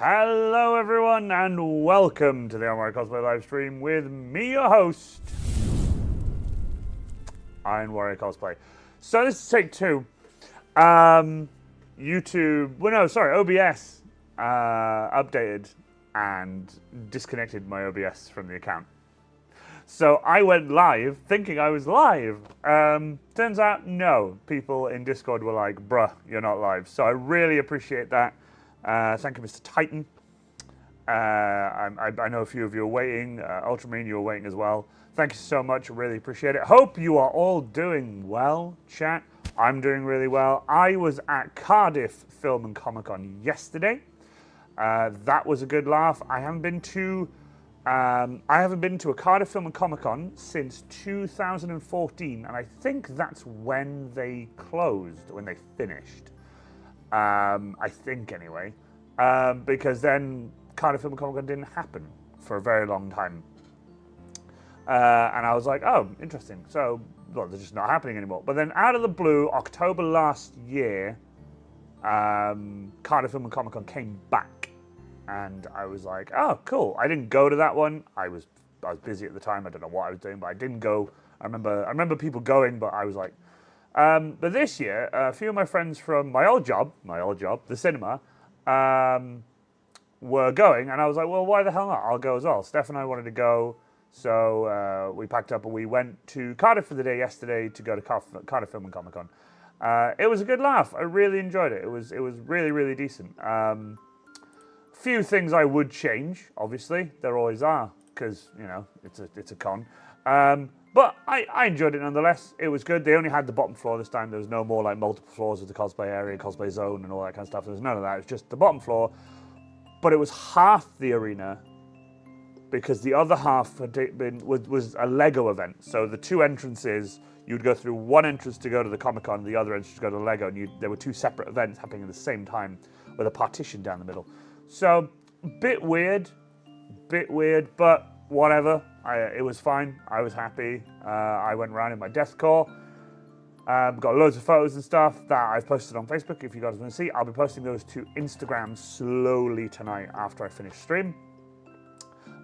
Hello everyone and welcome to the Online Cosplay live stream with me, your host, Iron Warrior Cosplay. So this is take two. OBS updated and disconnected my OBS from the account. So I went live thinking I was live. Turns out, no. People in Discord were like, bruh, you're not live. So I really appreciate that. Thank you, Mr. Titan. I know a few of you are waiting. Ultramarine, you are waiting as well. Thank you so much. Really appreciate it. Hope you are all doing well, chat. I'm doing really well. I was at Cardiff Film and Comic Con yesterday. That was a good laugh. I haven't been to a Cardiff Film and Comic Con since 2014, and I think that's when they closed, when they finished. I think anyway, because then Cardiff Film and Comic Con didn't happen for a very long time. And I was like, oh, interesting. So, well, they're just not happening anymore. But then out of the blue, October last year, Cardiff Film and Comic Con came back. And I was like, oh, cool. I didn't go to that one. I was busy at the time. I don't know what I was doing, but I didn't go. I remember people going, but I was like, but this year, a few of my friends from my old job, the cinema, were going, and I was like, well, why the hell not? I'll go as well. Steph and I wanted to go, so we packed up and we went to Cardiff for the day yesterday to go to Cardiff Film and Comic Con. It was a good laugh. I really enjoyed it. It was really, really decent. Few things I would change, obviously. There always are, because, you know, it's a con. But I enjoyed it nonetheless. It was good. They only had the bottom floor this time. There was no more like multiple floors of the cosplay area, cosplay zone, and all that kind of stuff. There was none of that. It was just the bottom floor. But it was half the arena because the other half was a Lego event. So the two entrances, you'd go through one entrance to go to the Comic-Con, and the other entrance to go to the Lego. And there were two separate events happening at the same time with a partition down the middle. So, bit weird, but whatever. It was fine. I was happy. I went around in my deathcore. Got loads of photos and stuff that I've posted on Facebook. If you guys want to see, I'll be posting those to Instagram slowly tonight after I finish stream.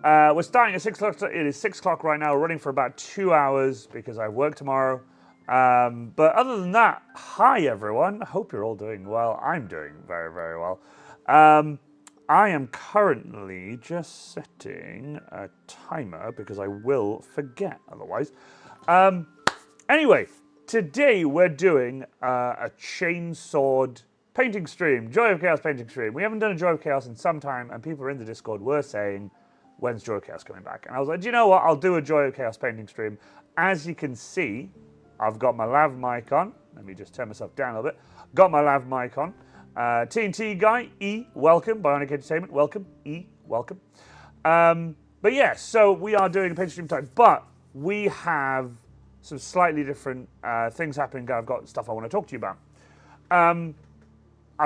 We're starting at 6 o'clock. It is 6 o'clock right now. We're running for about 2 hours because I work tomorrow. But other than that, hi everyone. I hope you're all doing well. I'm doing very, very well. I am currently just setting a timer because I will forget otherwise. Anyway, today we're doing a Chainsword painting stream, Joy of Chaos painting stream. We haven't done a Joy of Chaos in some time, and people in the Discord were saying, when's Joy of Chaos coming back? And I was like, do you know what? I'll do a Joy of Chaos painting stream. As you can see, I've got my lav mic on. Let me just turn myself down a little bit. Got my lav mic on. TNT guy, E, welcome. Bionic Entertainment, welcome. E, welcome. But yeah, so we are doing a painting stream time, but we have some slightly different things happening. I've got stuff I want to talk to you about.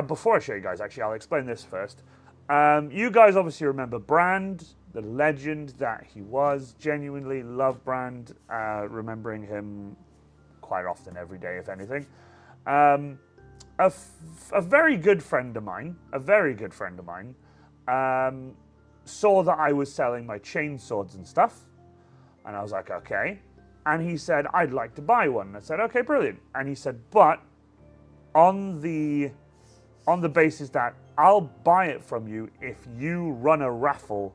Before I show you guys, actually, I'll explain this first. You guys obviously remember Brand, the legend that he was. Genuinely love Brand, remembering him quite often, every day, if anything. A very good friend of mine, saw that I was selling my Chainswords and stuff, and I was like, okay. And he said, I'd like to buy one. And I said, okay, brilliant. And he said, but on the basis that I'll buy it from you if you run a raffle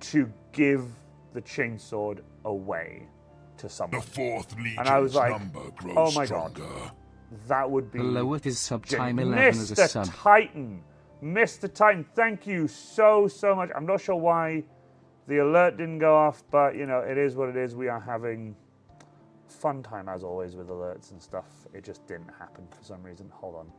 to give the Chainsword away to someone. The fourth legion's and I was like, number grows oh my stronger. God. That would be Hello, it is sub time 11 as a sub. Mr. Titan, thank you so much. I'm not sure why the alert didn't go off, but you know, it is what it is. We are having fun time as always with alerts and stuff. It just didn't happen for some reason. Hold on.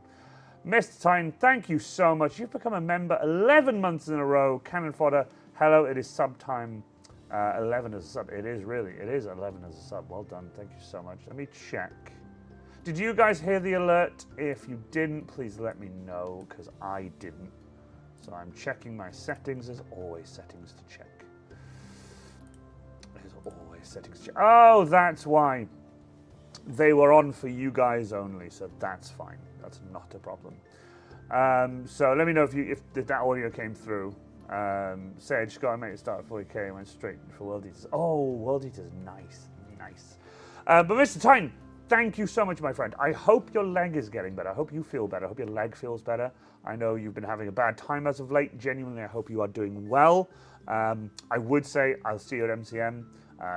Mr. Titan, thank you so much. You've become a member 11 months in a row. Cannon Fodder, hello, it is sub time 11 as a sub. It is 11 as a sub. Well done. Thank you so much. Let me check. Did you guys hear the alert? If you didn't, please let me know, because I didn't. So I'm checking my settings. There's always settings to check. There's always settings to check. Oh, that's why. They were on for you guys only, so that's fine. That's not a problem. So let me know if that audio came through. Sage, got to make it start at 40k and went straight for World Eaters. Oh, World Eaters, nice. But Mr. Titan, thank you so much, my friend. I hope your leg is getting better. I hope you feel better. I hope your leg feels better. I know you've been having a bad time as of late. Genuinely, I hope you are doing well. I would say I'll see you at MCM.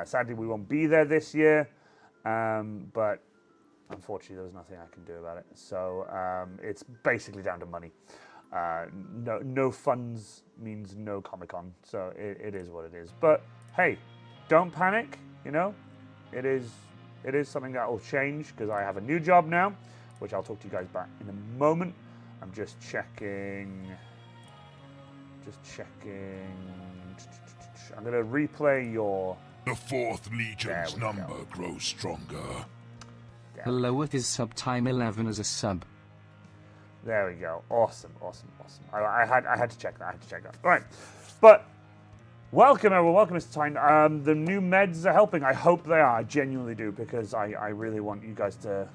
Sadly, we won't be there this year, but unfortunately, there's nothing I can do about it. So it's basically down to money. No funds means no Comic-Con, so it is what it is. But hey, don't panic. You know, it is something that will change because I have a new job now, which I'll talk to you guys about in a moment. I'm just checking. I'm going to replay your... The 4th Legion's number grows stronger. Hello, is Subtime 11 as a sub. There we go. Awesome. I had to check that. All right. But welcome, everyone. Welcome, Mr. Tyne. The new meds are helping. I hope they are. I genuinely do, because I really want you guys to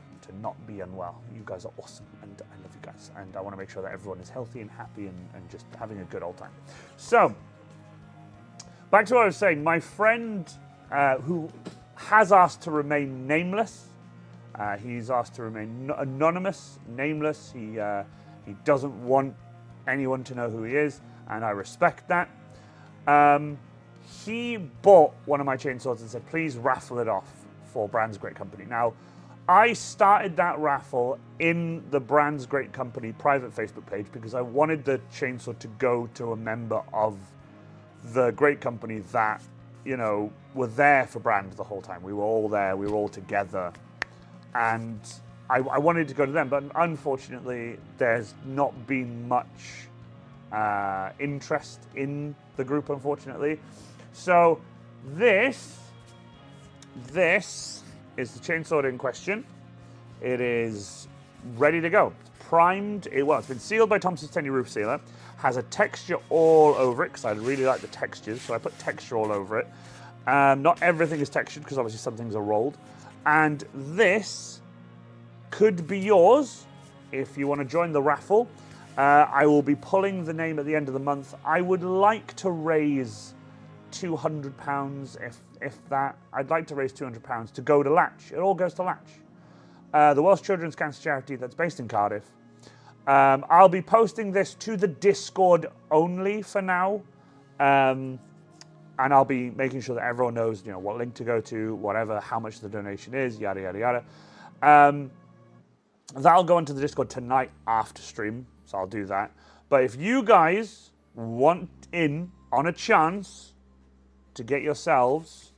not be unwell. You guys are awesome, and I love you guys. And I want to make sure that everyone is healthy and happy and just having a good old time. So, back to what I was saying. My friend who has asked to remain nameless, he's asked to remain anonymous, nameless. He doesn't want anyone to know who he is, and I respect that. He bought one of my chainswords and said, please raffle it off for Brand's Great Company. Now, I started that raffle in the Brand's Great Company private Facebook page because I wanted the chainsword to go to a member of the Great Company that, you know, were there for Brand the whole time. We were all there, we were all together. And I wanted to go to them, but unfortunately, there's not been much interest in the group, unfortunately. So this is the chainsword in question. It is ready to go. It's primed. It's been sealed by Thompson's Tenny Roof Sealer. Has a texture all over it because I really like the textures, so I put texture all over it. Not everything is textured because obviously some things are rolled. And this could be yours if you want to join the raffle. I will be pulling the name at the end of the month. I would like to raise £200, if that. I'd like to raise £200 to go to Latch. It all goes to Latch, the Welsh Children's Cancer Charity that's based in Cardiff. I'll be posting this to the Discord only for now, and I'll be making sure that everyone knows, you know, what link to go to, whatever, how much the donation is, yada yada yada. That'll go into the Discord tonight after stream, so I'll do that. But if you guys want in on a chance to get yourselves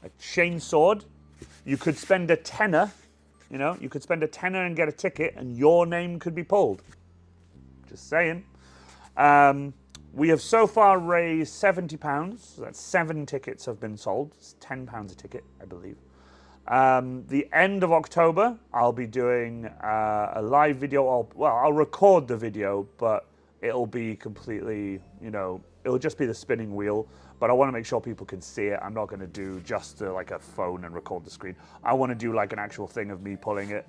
a chainsword, you could spend a tenner. You know, you could spend a tenner and get a ticket, and your name could be pulled. Just saying. We have so far raised £70. So that's 7 tickets have been sold. It's £10 a ticket, I believe. The end of October, I'll be doing a live video. I'll record the video, but it'll be completely, you know, it'll just be the spinning wheel. But I want to make sure people can see it. I'm not going to do just like a phone and record the screen. I want to do like an actual thing of me pulling it.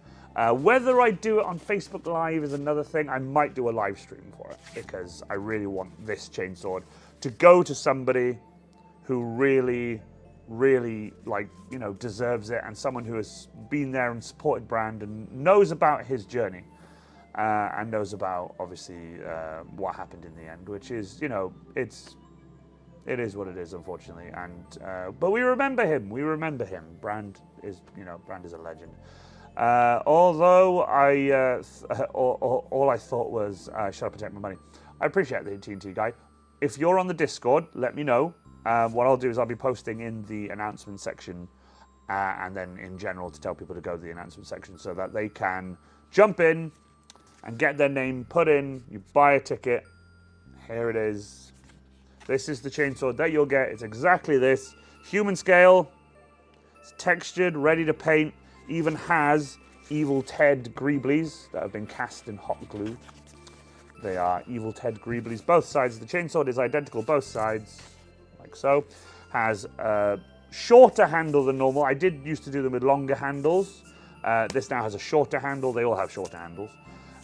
Whether I do it on Facebook Live is another thing. I might do a live stream for it because I really want this chainsword to go to somebody who really, like, you know, deserves it, and someone who has been there and supported Brand and knows about his journey, and knows about obviously what happened in the end, which is, you know, it is what it is, unfortunately. And but we remember him. Brand is, you know, Brand is a legend. Although all I thought was, should I protect my money? I appreciate the TNT guy. If you're on the Discord, let me know. What I'll do is I'll be posting in the announcement section, and then in general to tell people to go to the announcement section so that they can jump in and get their name put in. You buy a ticket. Here it is. This is the chainsword that you'll get. It's exactly this. Human scale. It's textured, ready to paint. Even has Evil Ted Greeblies that have been cast in hot glue. They are Evil Ted Greeblies. Both sides. The chainsword is identical, both sides, like so. Has a shorter handle than normal. I did used to do them with longer handles. This now has a shorter handle. They all have shorter handles.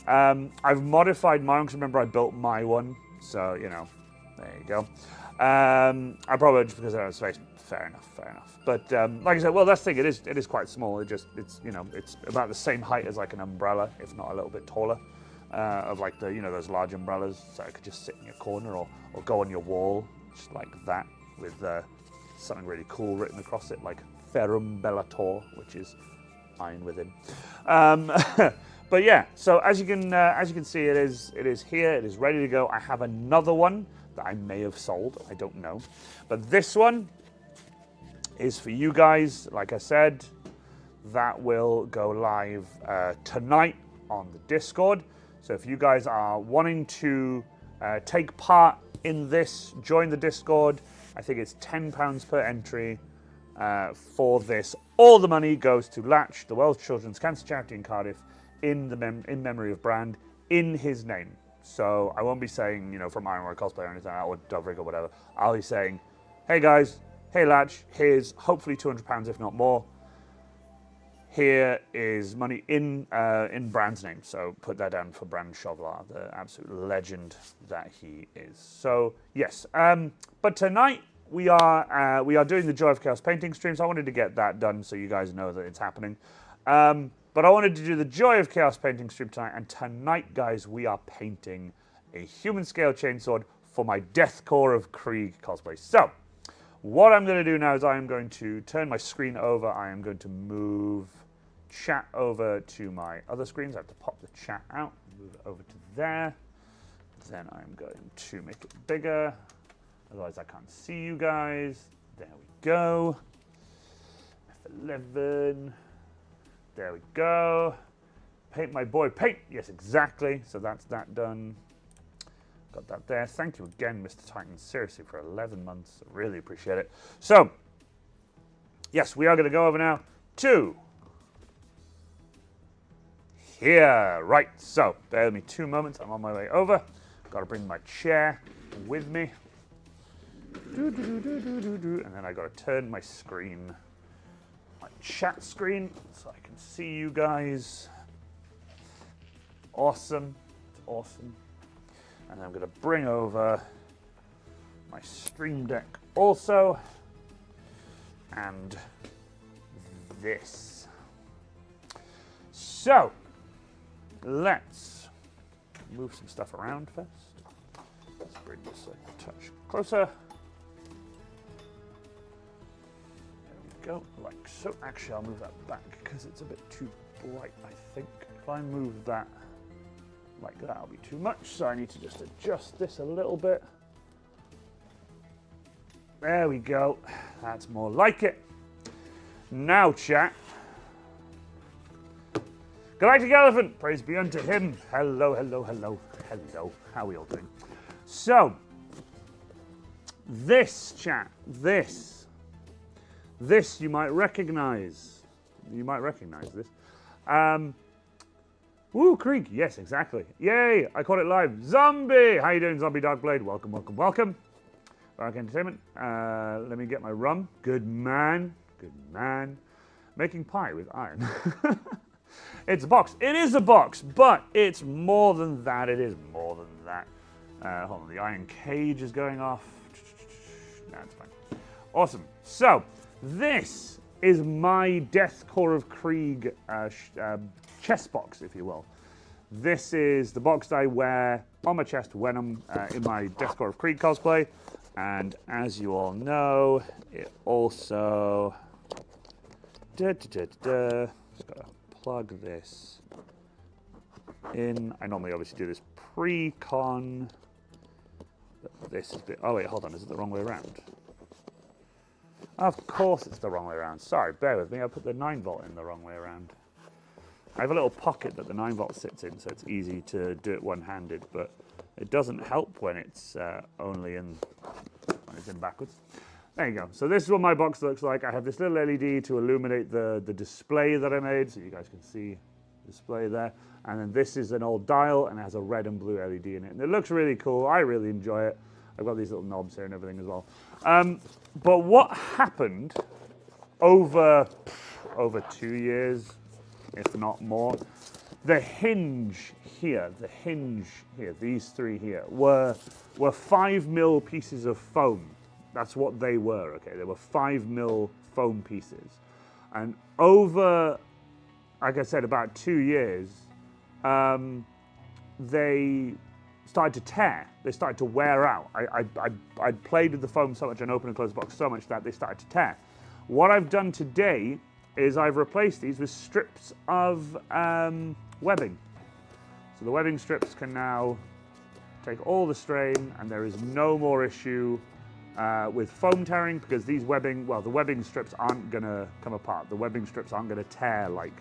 I've modified my own, because remember I built my one, so, you know, there you go. I probably, just because I don't have space, fair enough. But like I said, well, that's the thing, it is quite small. It's you know, it's about the same height as like an umbrella, if not a little bit taller, of like the, you know, those large umbrellas. So it could just sit in your corner or go on your wall, just like that, with something really cool written across it, like Ferrum Bellator, which is iron within. But yeah, so as you can see, it is here. It is ready to go. I have another one that I may have sold. I don't know, but this one is for you guys. Like I said, that will go live tonight on the Discord. So if you guys are wanting to take part in this, join the Discord. I think it's £10 per entry for this. All the money goes to Latch, the World Children's Cancer Charity in Cardiff, in memory of Brand, in his name. So I won't be saying, you know, from Ironware Cosplay or anything, or Dovrig or whatever. I'll be saying, hey guys, hey Latch, here's hopefully £200, if not more. Here is money in Brand's name. So put that down for Brand Chauvelard, the absolute legend that he is. So yes, but tonight we are doing the Joy of Chaos painting stream. So I wanted to get that done so you guys know that it's happening. But I wanted to do the Joy of Chaos painting stream tonight. And tonight, guys, we are painting a human scale chainsword for my Deathcore of Krieg cosplay. So what I'm going to do now is I am going to turn my screen over. I am going to move chat over to my other screens. I have to pop the chat out, move it over to there. Then I'm going to make it bigger. Otherwise, I can't see you guys. There we go. F11. There we go. Paint my boy, paint. Yes, exactly. So that's that done. Got that there. Thank you again, Mr. Titan. Seriously, for 11 months. I really appreciate it. So, yes, we are going to go over now to here. Right. So, bear with me 2 moments. I'm on my way over. Got to bring my chair with me. And then I got to turn my screen, my chat screen, so I can see you guys. Awesome. It's awesome. And I'm going to bring over my Stream Deck also. And this. So, let's move some stuff around first. Let's bring this a touch closer. Go like so. Actually, I'll move that back because it's a bit too bright, I think. If I move that like that, will be too much. So I need to just adjust this a little bit. There we go. That's more like it. Now, chat. Galactic Elephant, praise be unto him. Hello, hello, hello, hello. How are we all doing? So, this, chat, this you might recognize. You might recognize this. Woo, Krieg. Yes, exactly. Yay, I caught it live. Zombie. How you doing, Zombie Darkblade? Welcome, welcome, welcome. Dark Entertainment. Let me get my rum. Good man. Good man. Making pie with iron. It's a box. It is a box, but it's more than that. It is more than that. Hold on, the iron cage is going off. No, it's fine. Awesome. So, this is my Deathcore of Krieg chest box, if you will. This is the box that I wear on my chest when I'm in my Deathcore of Krieg cosplay. And as you all know, it also... Just gotta plug this in. I normally obviously do this pre-con. This is oh wait, hold on, is it the wrong way around? Of course it's the wrong way around. Sorry, bear with me, I put the 9-volt in the wrong way around. I have a little pocket that the 9-volt sits in, so it's easy to do it one-handed, but it doesn't help when it's only in backwards. There you go. So this is what my box looks like. I have this little LED to illuminate the display that I made, so you guys can see the display there. And then this is an old dial, and it has a red and blue LED in it. And it looks really cool. I really enjoy it. I've got these little knobs here and everything as well. But what happened over 2 years, if not more, the hinge here, these three here, were 5mm pieces of foam. That's what they were, okay? They were 5mm foam pieces. And over, like I said, about 2 years, they started to tear. They started to wear out. I played with the foam so much and opened and closed the box so much that they started to tear. What I've done today is I've replaced these with strips of webbing. So the webbing strips can now take all the strain, and there is no more issue with foam tearing, because these webbing, well, the webbing strips aren't gonna come apart. The webbing strips aren't gonna tear like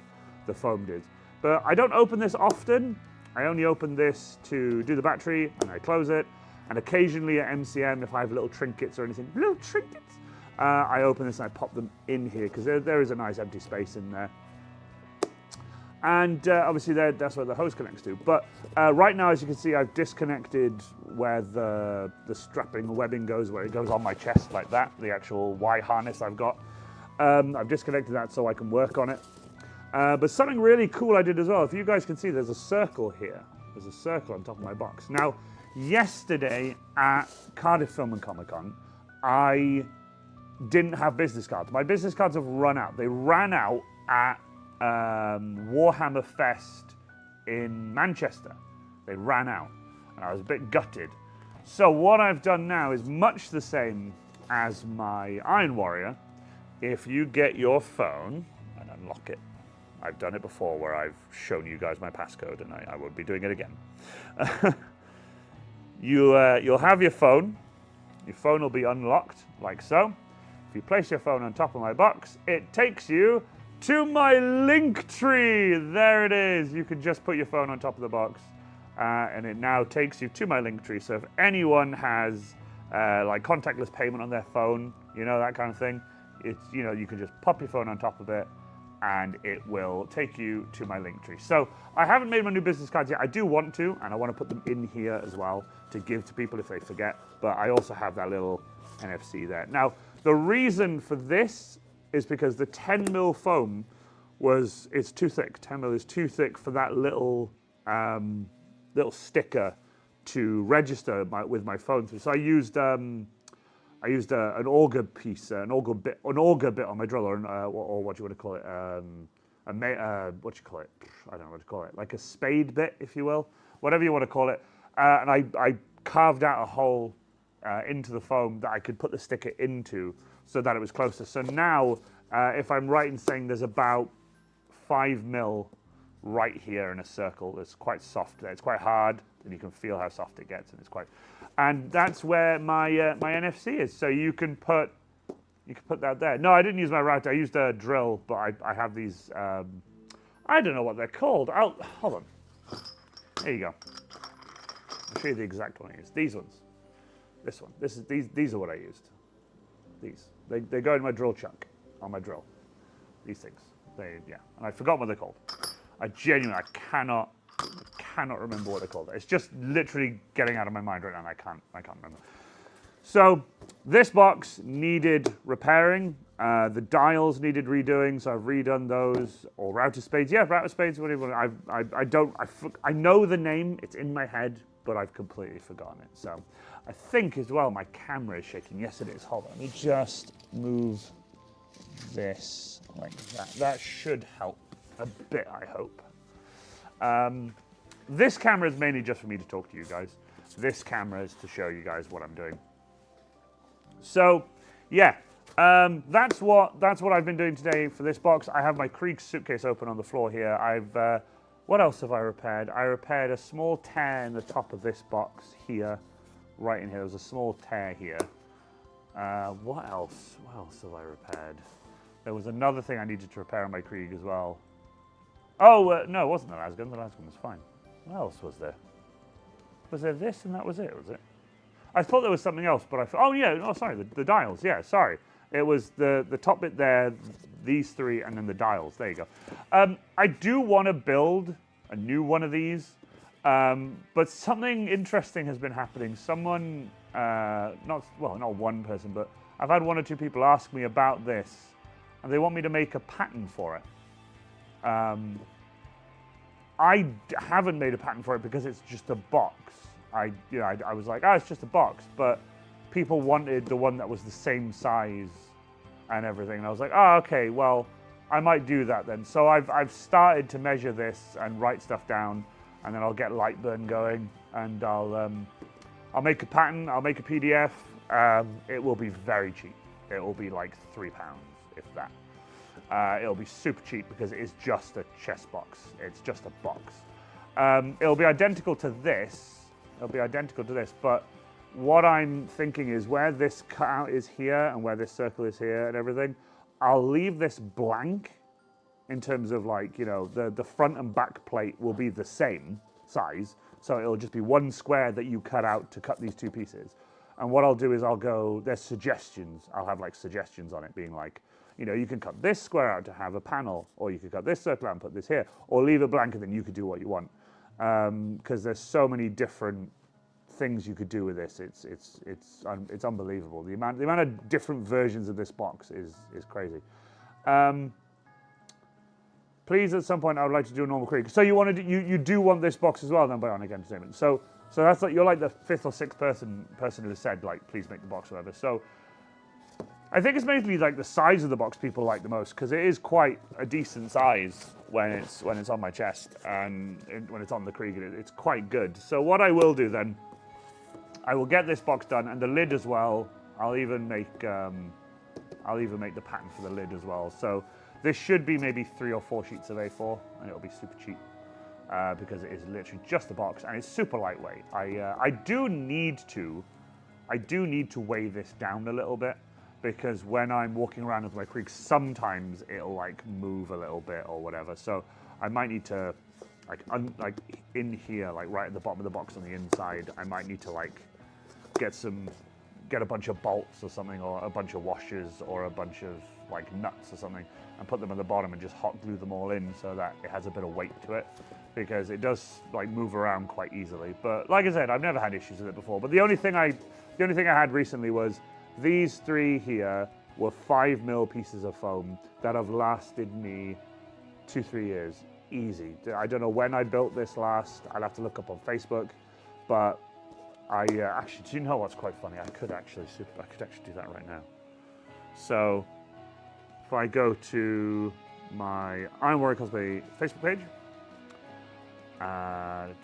the foam did. But I don't open this often. I only open this to do the battery, and I close it. And occasionally at MCM, if I have little trinkets or anything, I open this and I pop them in here, because there is a nice empty space in there. And obviously that's where the hose connects to. But right now, as you can see, I've disconnected where the strapping webbing goes, where it goes on my chest like that, the actual Y harness I've got. I've disconnected that so I can work on it. But something really cool I did as well, if you guys can see, there's a circle here. There's a circle on top of my box. Now, yesterday at Cardiff Film and Comic Con, I didn't have business cards. My business cards have run out. They ran out at Warhammer Fest in Manchester. They ran out, and I was a bit gutted. So what I've done now is much the same as my Iron Warrior. If you get your phone and unlock it, I've done it before where I've shown you guys my passcode, and I won't be doing it again. You'll have your phone. Your phone will be unlocked, like so. If you place your phone on top of my box, it takes you to my link tree. There it is. You can just put your phone on top of the box, and it now takes you to my link tree. So if anyone has like contactless payment on their phone, you know, that kind of thing, it's, you know, you can just pop your phone on top of it, and it will take you to my link tree. So I haven't made my new business cards yet. I do want to, and I want to put them in here as well to give to people if they forget. But I also have that little NFC there. Now, the reason for this is because the 10mm foam it's too thick. 10mm is too thick for that little little to register with my phone through. So I used an auger piece, an auger bit on my drill, or what do you want to call it? What do you call it? I don't know what to call it. Like a spade bit, if you will, whatever you want to call it. And I carved out a hole into the foam that I could put the sticker into, so that it was closer. So now, if I'm right in saying there's about 5mm right here in a circle, it's quite soft there. It's quite hard, and you can feel how soft it gets, and it's quite. And that's where my my NFC is. So you can put that there. No, I didn't use my router. I used a drill, but I have these. I don't know what they're called. Hold on. There you go. I'll show you the exact one I used. These ones. This one. These are what I used. These. They go in my drill chuck on my drill. These things. Yeah. And I forgot what they're called. I cannot remember what they're called. It's just literally getting out of my mind right now, and I can't remember. So this box needed repairing. The dials needed redoing, so I've redone those. Or router spades. Yeah, router spades, whatever. I know the name, it's in my head, but I've completely forgotten it. So I think as well my camera is shaking. Yes, it is. Hold on, let me just move this like that. That should help a bit, I hope. This camera is mainly just for me to talk to you guys. This camera is to show you guys what I'm doing. So, yeah, that's what I've been doing today for this box. I have my Krieg suitcase open on the floor here. What else have I repaired? I repaired a small tear in the top of this box here, right in here. There was a small tear here. What else? What else have I repaired? There was another thing I needed to repair on my Krieg as well. Oh, no, it wasn't the lasgun. The lasgun was fine. What else was there? Was there this and that was it, was it? I thought there was something else, but oh yeah, oh sorry, the dials, yeah, sorry. It was the top bit there, these three, and then the dials, there you go. I do want to build a new one of these, but something interesting has been happening. Someone, not one person, but I've had one or two people ask me about this, and they want me to make a pattern for it. haven't made a pattern for it because it's just a box. I was like, it's just a box, but people wanted the one that was the same size and everything. And I was like, okay, well, I might do that then. So I've started to measure this and write stuff down, and then I'll get Lightburn going, and I'll make a pattern. I'll make a PDF. It will be very cheap. It will be like £3, if that. It'll be super cheap because it is just a chest box. It's just a box. It'll be identical to this. But what I'm thinking is where this cutout is here and where this circle is here and everything, I'll leave this blank in terms of like, the front and back plate will be the same size. So it'll just be one square that you cut out to cut these two pieces. And what I'll do is there's suggestions. I'll have like suggestions on it being like, you can cut this square out to have a panel, or you could cut this circle out and put this here, or leave it blank and then you could do what you want. Because there's so many different things you could do with this. It's unbelievable. The amount of different versions of this box is crazy. Please, at some point, I would like to do a normal Krieg. So you do want this box as well, then, Bionic Entertainment. So that's like, you're like the 5th or 6th person who has said, like, please make the box, or whatever. So I think it's mainly like the size of the box people like the most, because it is quite a decent size when it's on my chest, and when it's on the Krieg, it's quite good. So what I will do then, I will get this box done, and the lid as well. I'll even make the pattern for the lid as well. So this should be maybe 3 or 4 sheets of A4, and it'll be super cheap because it is literally just a box, and it's super lightweight. I do need to weigh this down a little bit, because when I'm walking around with my Krieg, sometimes it'll like move a little bit or whatever. So I might need to like in here, like right at the bottom of the box on the inside, I might need to like get a bunch of bolts or something, or a bunch of washers, or a bunch of like nuts or something, and put them at the bottom and just hot glue them all in so that it has a bit of weight to it, because it does like move around quite easily. But like I said, I've never had issues with it before. But the only thing I had recently was these 3 here were 5mm pieces of foam that have lasted me 2-3 years. Easy. I don't know when I built this last. I'll have to look up on Facebook. But I actually, do you know what's quite funny? I could actually do that right now. So if I go to my Iron Warrior Cosplay Facebook page, and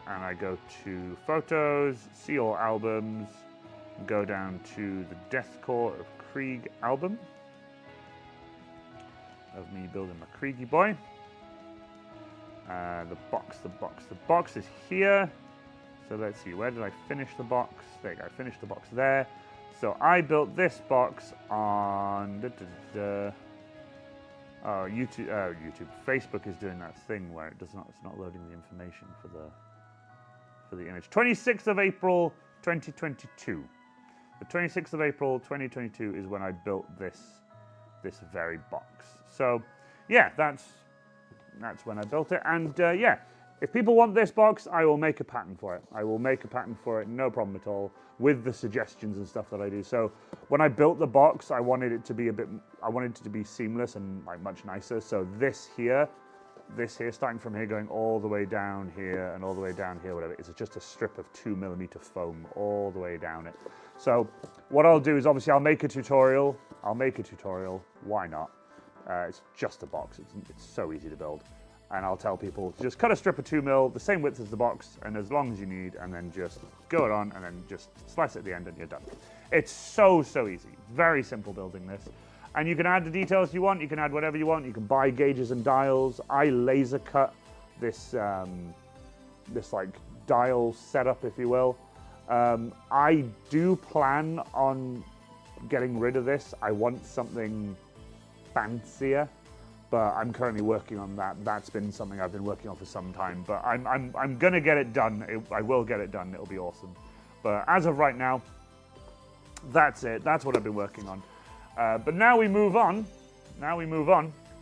I go to photos, see all albums, go down to the Deathcore of Krieg album of me building my Kriegy boy. The box is here. So let's see, where did I finish the box? There you go, I finished the box there. So I built this box on YouTube. Facebook is doing that thing where it's not loading the information for the image. 26th of April 2022. The 26th of April 2022 is when I built this very box. So yeah, that's when I built it. And yeah, if people want this box, I will make a pattern for it. I will make a pattern for it, no problem at all, with the suggestions and stuff that I do. So when I built the box, I wanted it to be seamless and like much nicer. So this here, starting from here, going all the way down here and all the way down here, whatever, it's just a strip of 2mm foam all the way down it. So what I'll do is, obviously, I'll make a tutorial. Why not? It's just a box. It's so easy to build. And I'll tell people, just cut a strip of 2mm, the same width as the box, and as long as you need, and then just go it on, and then just slice at the end, and you're done. It's so easy. Very simple building this. And you can add the details you want. You can add whatever you want. You can buy gauges and dials. I laser cut this like dial setup, if you will. I do plan on getting rid of this. I want something fancier, but I'm currently working on that. That's been something I've been working on for some time, but I'm gonna get it done. I will get it done. It'll be awesome. But as of right now, that's it. That's what I've been working on. But now we move on.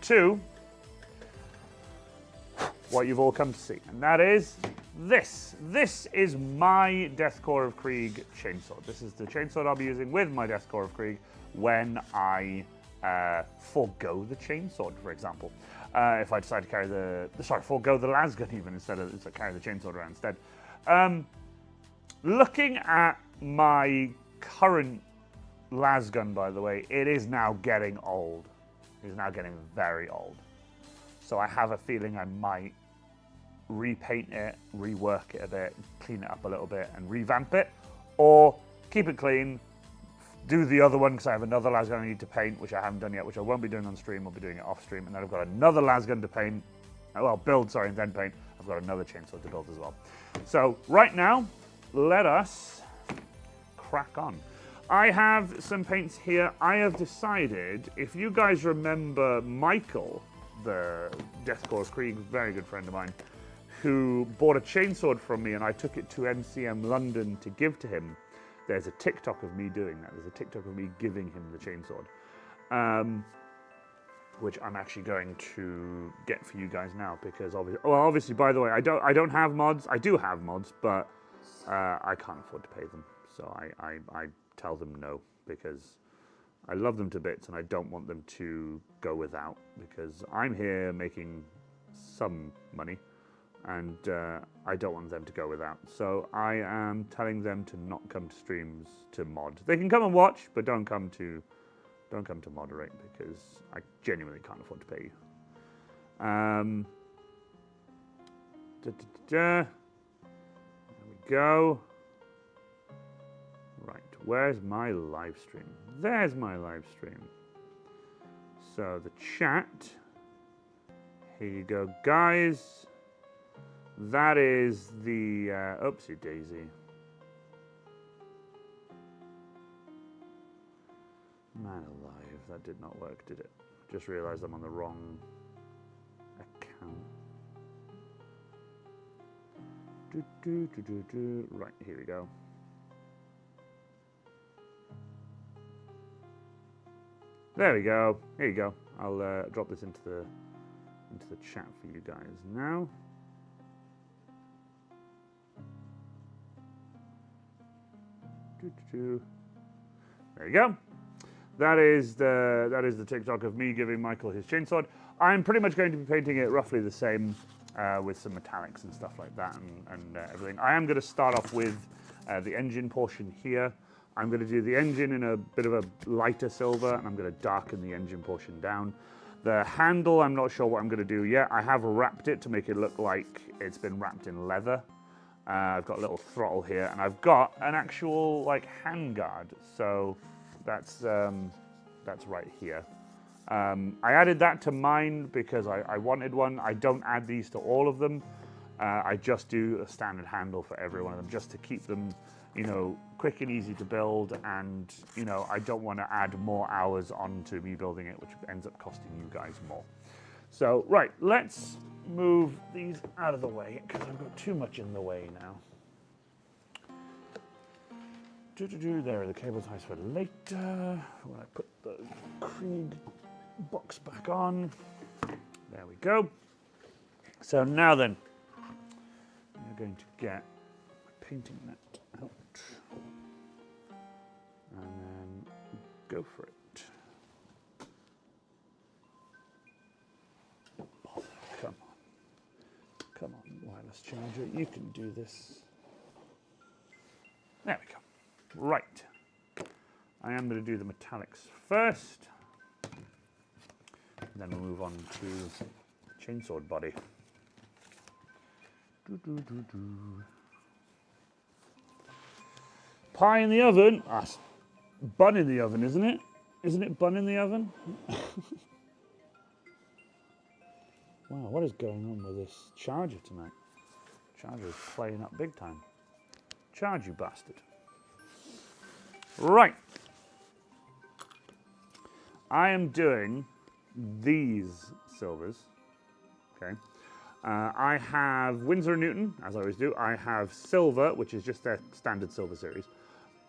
To what you've all come to see, and that is this. This is my Deathcore of Krieg chainsword. This is the chainsword I'll be using with my Deathcore of Krieg when I forgo the chainsword, for example. If I decide to carry forego the lasgun even instead of carry the chainsword around instead. Looking at my current lasgun, by the way, it is now getting old. It is now getting very old. So I have a feeling I might repaint it, rework it a bit, clean it up a little bit, and revamp it, or keep it clean. Do the other one because I have another lasgun I need to paint, which I haven't done yet, which I won't be doing on stream. I'll be doing it off stream, and then I've got another lasgun to paint. Well, build, sorry, and then paint. I've got another chainsaw to build as well. So right now, let us crack on. I have some paints here. I have decided, if you guys remember Michael, the Death Course Krieg, very good friend of mine, who bought a chainsword from me and I took it to MCM London to give to him. There's a TikTok of me doing that. There's a TikTok of me giving him the chainsword, which I'm actually going to get for you guys now because obviously, by the way, I don't have mods. I do have mods, but I can't afford to pay them. So I tell them no because I love them to bits and I don't want them to go without because I'm here making some money. And I don't want them to go without. So I am telling them to not come to streams to mod. They can come and watch, but don't come to moderate because I genuinely can't afford to pay you. There we go. Right, where's my live stream? There's my live stream. So the chat. Here you go, guys. That is the, oopsie daisy. Man alive, that did not work, did it? Just realized I'm on the wrong account. Right, here we go. There we go. Here you go. I'll drop this into the chat for you guys now. There you go. That is the TikTok of me giving Michael his chainsword. I'm pretty much going to be painting it roughly the same with some metallics and stuff like that and everything. I am going to start off with the engine portion here. I'm going to do the engine in a bit of a lighter silver and I'm going to darken the engine portion down. The handle, I'm not sure what I'm going to do yet. I have wrapped it to make it look like it's been wrapped in leather. I've got a little throttle here, and I've got an actual handguard. So that's right here. I added that to mine because I wanted one. I don't add these to all of them. I just do a standard handle for every one of them, just to keep them, quick and easy to build. And I don't want to add more hours onto me building it, which ends up costing you guys more. So right, let's move these out of the way because I've got too much in the way now. There are the cable ties for later. When I put the Krieg box back on. There we go. So now then, we're going to get my painting net out and then go for it. Come on, wireless charger, you can do this. There we go. Right. I am going to do the metallics first. And then we'll move on to chainsword body. Pie in the oven. Ah, bun in the oven, isn't it? Isn't it bun in the oven? Wow, what is going on with this charger tonight? Charger is playing up big time. Charge, you bastard. Right. I am doing these silvers. Okay. I have Winsor & Newton, as I always do. I have silver, which is just their standard silver series.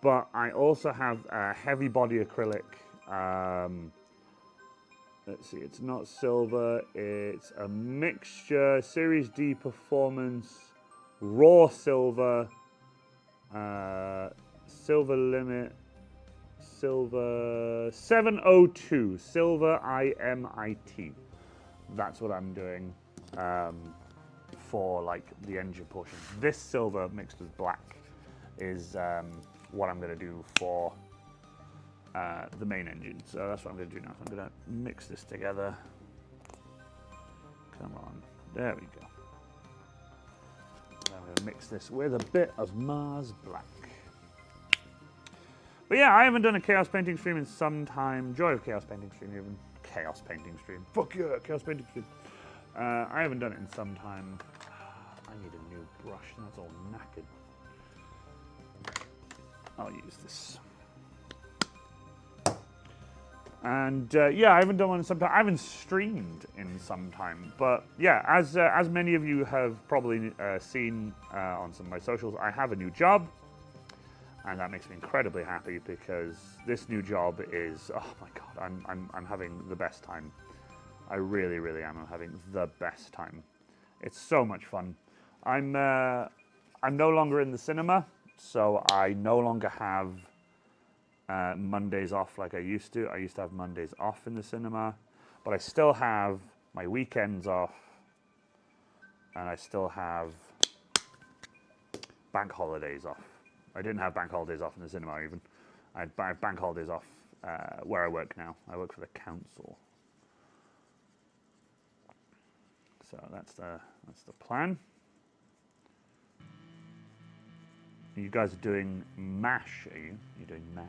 But I also have a heavy body acrylic. Let's see, it's not silver, it's a mixture, Series D Performance, raw silver, silver limit, silver 702, silver IMIT. That's what I'm doing for like the engine portion. This silver mixed with black is what I'm going to do for the main engine. So that's what I'm going to do now. I'm going to mix this together. Come on, there we go. I'm going to mix this with a bit of Mars Black. But yeah, I haven't done a Chaos Painting stream in some time. Joy of Chaos Painting stream even. Chaos Painting stream. Fuck yeah, Chaos Painting stream. I haven't done it in some time. I need a new brush, that's all knackered. I'll use this. And yeah, I haven't done one in some time. I haven't streamed in some time. But yeah, as many of you have probably seen on some of my socials, I have a new job. And that makes me incredibly happy because this new job is, oh my god, I'm having the best time. I really, really am. I'm having the best time. It's so much fun. I'm no longer in the cinema, so I no longer have Mondays off like I used to. I used to have Mondays off in the cinema, but I still have my weekends off, and I still have bank holidays off. I didn't have bank holidays off in the cinema even. I have bank holidays off where I work now. I work for the council. So that's the plan. You guys are doing MASH, are you? You're doing MASH.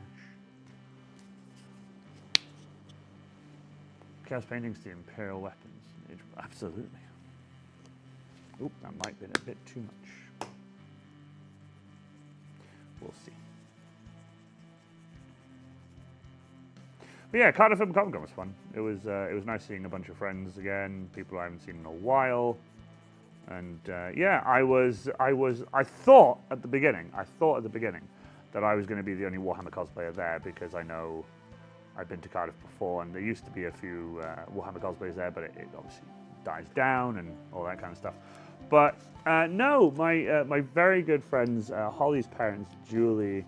Chaos Painting's the Imperial Weapons. Absolutely. Oop, that might be a bit too much. We'll see. But yeah, Cardiff Film Comic Con was fun. It was nice seeing a bunch of friends again, people I haven't seen in a while. And yeah, I thought at the beginning that I was going to be the only Warhammer cosplayer there because I know I've been to Cardiff before and there used to be a few Warhammer cosplayers there, but it obviously dies down and all that kind of stuff. But no, my very good friends, Holly's parents, Julie,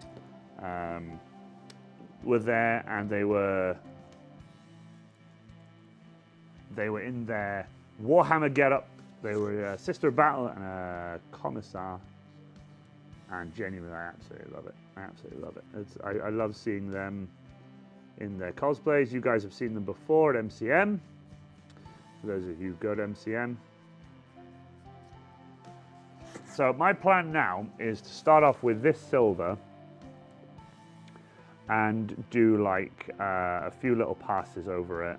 were there, and they were in their Warhammer getup. They were a Sister of Battle and a Commissar, and genuinely, I absolutely love it. I absolutely love it. I love seeing them in their cosplays. You guys have seen them before at MCM. For those of you who go to MCM. So my plan now is to start off with this silver and do like a few little passes over it.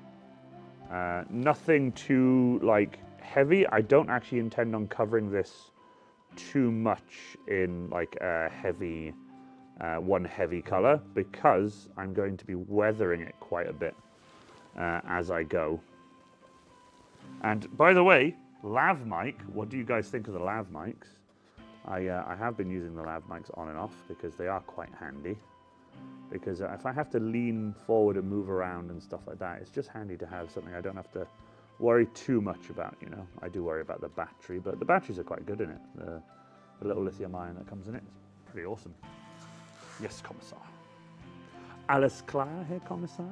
Nothing too like heavy. I don't actually intend on covering this too much in like a heavy, one heavy color because I'm going to be weathering it quite a bit as I go. And by the way, lav mic, what do you guys think of the lav mics? I have been using the lav mics on and off because they are quite handy. Because if I have to lean forward and move around and stuff like that, it's just handy to have something I don't have to worry too much about, you know. I do worry about the battery, but the batteries are quite good in it. The little lithium ion that comes in it is pretty awesome. Yes, Commissar. Alles klar, Herr Kommissar?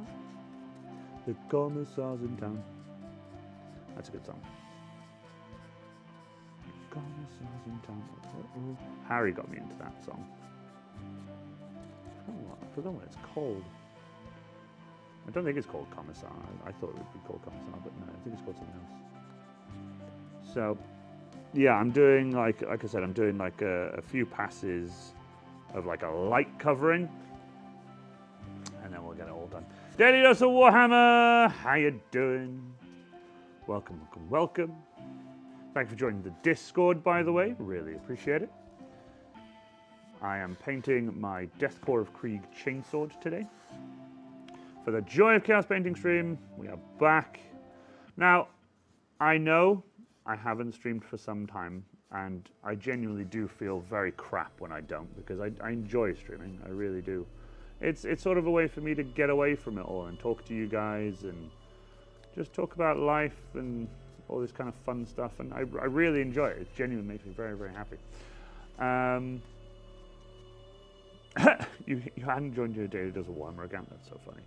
The Commissar's in town. That's a good song. The Commissar's in town. Uh-oh. Harry got me into that song. I forgot what it's called. I don't think it's called Commissar. I thought it would be called Commissar, but no, I think it's called something else. So, yeah, I'm doing like I said, I'm doing like a few passes of like a light covering, and then we'll get it all done. Daily Dose of Warhammer, how you doing? Welcome, welcome, welcome. Thanks for joining the Discord, by the way. Really appreciate it. I am painting my Deathcore of Krieg Chainsword today. For the Joy of Chaos Painting stream, we are back. Now, I know I haven't streamed for some time, and I genuinely do feel very crap when I don't, because I enjoy streaming, I really do. It's sort of a way for me to get away from it all and talk to you guys and just talk about life and all this kind of fun stuff, and I really enjoy it. It genuinely makes me very, very happy. You hadn't joined your Daily Does a Warhammer account, that's so funny.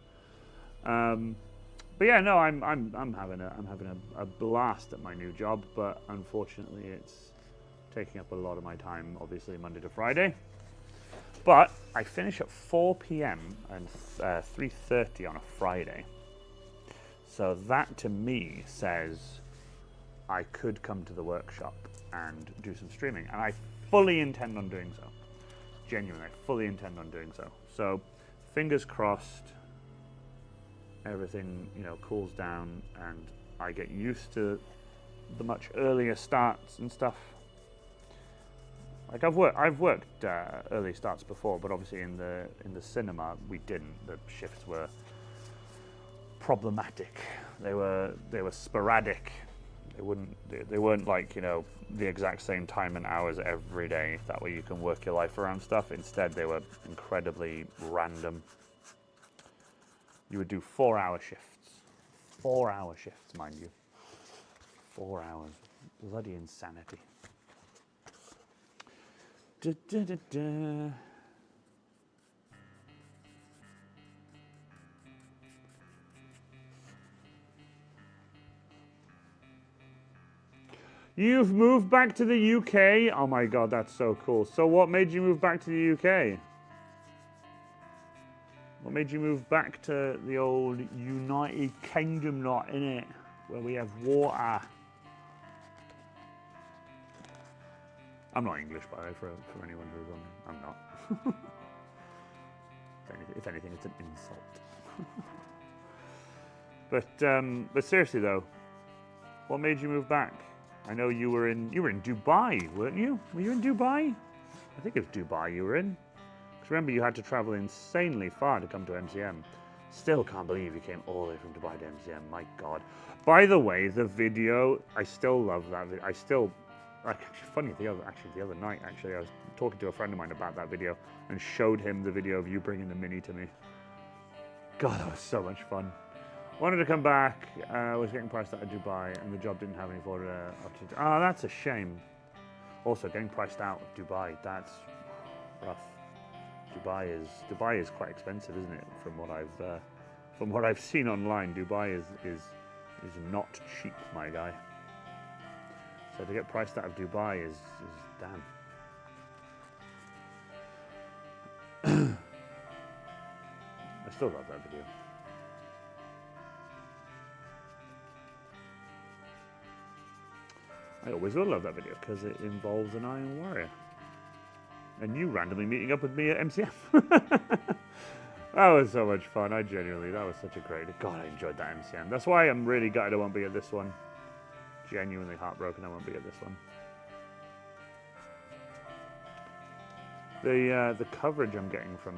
But yeah, no, I'm having a blast at my new job, but unfortunately it's taking up a lot of my time, obviously Monday to Friday. But I finish at 4 p.m. and 3:30 on a Friday. So that to me says I could come to the workshop and do some streaming, and I fully intend on doing so. Genuinely, I fully intend on doing so. So fingers crossed everything, you know, cools down and I get used to the much earlier starts and stuff. Like I've worked early starts before, but obviously in the cinema we didn't. The shifts were problematic. They were sporadic. They weren't like, you know, the exact same time and hours every day. That way you can work your life around stuff. Instead, they were incredibly random. You would do 4-hour shifts. 4-hour shifts, mind you. 4 hours. Bloody insanity. Da, da, da, da. You've moved back to the UK? Oh my god, that's so cool. So what made you move back to the UK? What made you move back to the old United Kingdom, not in it, where we have water? I'm not English, by the way, for anyone who's on. I'm not. If anything, it's an insult. But seriously though, what made you move back? I know you were in Dubai, weren't you? Were you in Dubai? I think it was Dubai you were in. Because remember, you had to travel insanely far to come to MCM. Still can't believe you came all the way from Dubai to MCM. My God. By the way, the video, I still love that video. I still, like, funny, the other night, I was talking to a friend of mine about that video and showed him the video of you bringing the Mini to me. God, that was so much fun. Wanted to come back, was getting priced out of Dubai, and the job didn't have any forward opportunity. Oh, that's a shame. Also, getting priced out of Dubai, that's rough. Dubai is quite expensive, isn't it? From what I've seen online, Dubai is not cheap, my guy. So to get priced out of Dubai is damn. I still love that video. I always will love that video because it involves an Iron Warrior. And you randomly meeting up with me at MCM. That was so much fun. That was such a great, God, I enjoyed that MCM. That's why I'm really gutted I won't be at this one. Genuinely heartbroken I won't be at this one. The coverage I'm getting from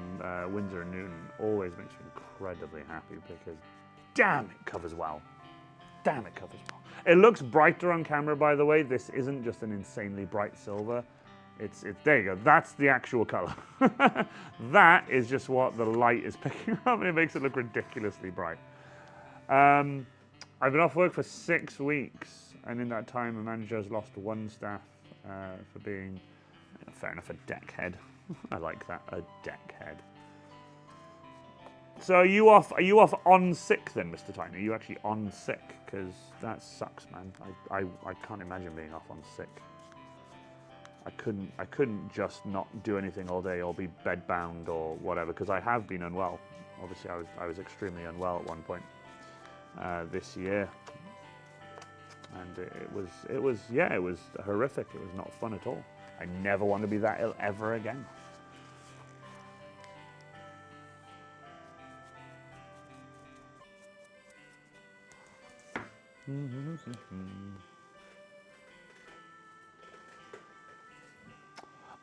Windsor and Newton always makes me incredibly happy because damn, it covers well. Damn, it covers well. It looks brighter on camera, by the way. This isn't just an insanely bright silver. It's there you go. That's the actual color. That is just what the light is picking up, and it makes it look ridiculously bright. I've been off work for 6 weeks, and in that time, the manager has lost 1 staff for being, fair enough, a deckhead. I like that, a deckhead. So are you off on sick then, Mr. Titan? Are you actually on sick? Because that sucks, man. I can't imagine being off on sick. I couldn't just not do anything all day or be bedbound or whatever, because I have been unwell. Obviously, I was extremely unwell at one point this year, and it was horrific. It was not fun at all. I never want to be that ill ever again.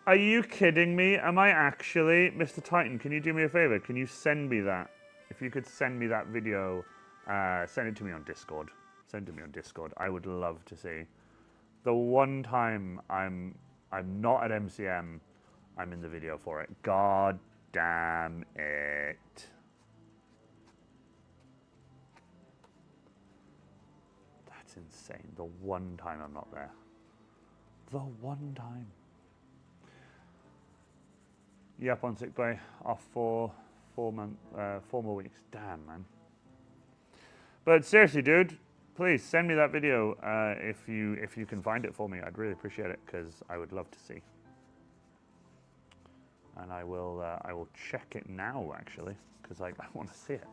Are you kidding me? Am I actually? Mr. Titan, can you do me a favor? Can you send me that? If you could send me that video, send it to me on Discord. Send it to me on Discord. I would love to see. The one time I'm not at MCM, I'm in the video for it. God damn it. That's insane. The one time I'm not there. The one time. Yep, on sick bay, off for 4 more weeks. Damn, man. But seriously, dude, please send me that video if you can find it for me. I'd really appreciate it because I would love to see. And I will check it now actually because I want to see it.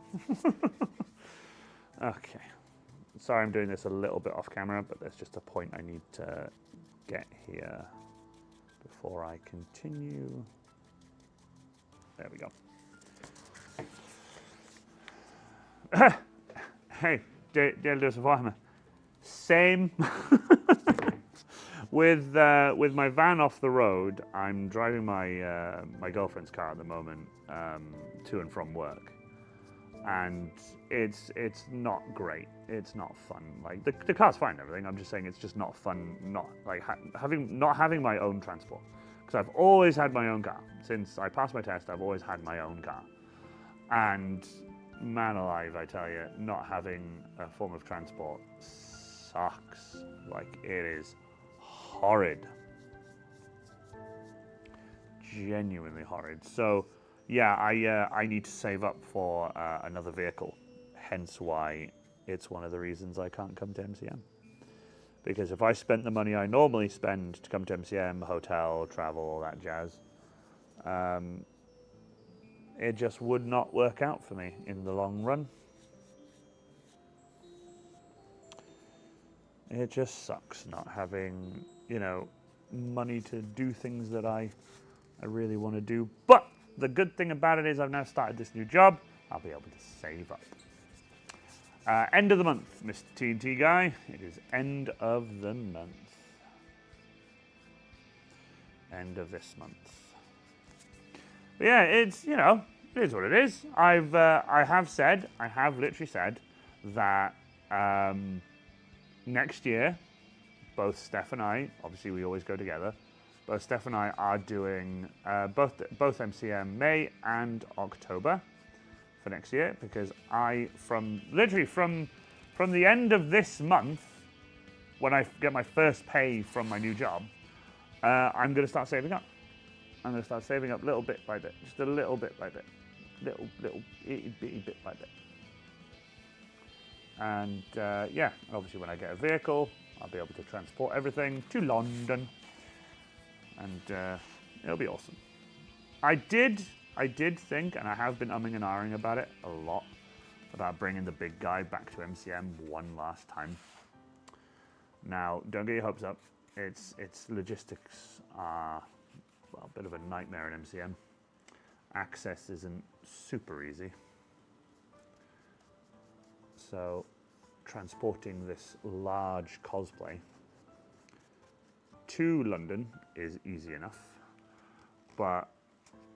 Okay. Sorry, I'm doing this a little bit off camera, but there's just a point I need to get here before I continue. There we go. Hey, del dus warme. Same. With my van off the road, I'm driving my my girlfriend's car at the moment to and from work, and it's not great. It's not fun. Like the car's fine and everything. I'm just saying it's just not fun. Not like not having my own transport, because I've always had my own car since I passed my test. I've always had my own car, and man alive, I tell you, not having a form of transport sucks. Like it is horrid. Genuinely horrid. So yeah, I need to save up for another vehicle. Hence why it's one of the reasons I can't come to MCM. Because if I spent the money I normally spend to come to MCM, hotel, travel, all that jazz, it just would not work out for me in the long run. It just sucks not having, you know, money to do things that I really want to do. But the good thing about it is I've now started this new job. I'll be able to save up. End of the month, Mr. TNT guy. It is end of the month. End of this month. But yeah, it's, you know, it is what it is. I have literally said that next year, both Steph and I, obviously we always go together, both Steph and I are doing both MCM May and October for next year, because from the end of this month, when I get my first pay from my new job, I'm going to start saving up. I'm going to start saving up little bit by bit, just a little bit by bit, little itty bitty bit by bit. And yeah, obviously when I get a vehicle, I'll be able to transport everything to London, and it'll be awesome. I did think, and I have been umming and ahhing about it a lot, about bringing the big guy back to MCM one last time. Now, don't get your hopes up. Its logistics are, well, a bit of a nightmare in MCM. Access isn't super easy. So, transporting this large cosplay to London is easy enough, but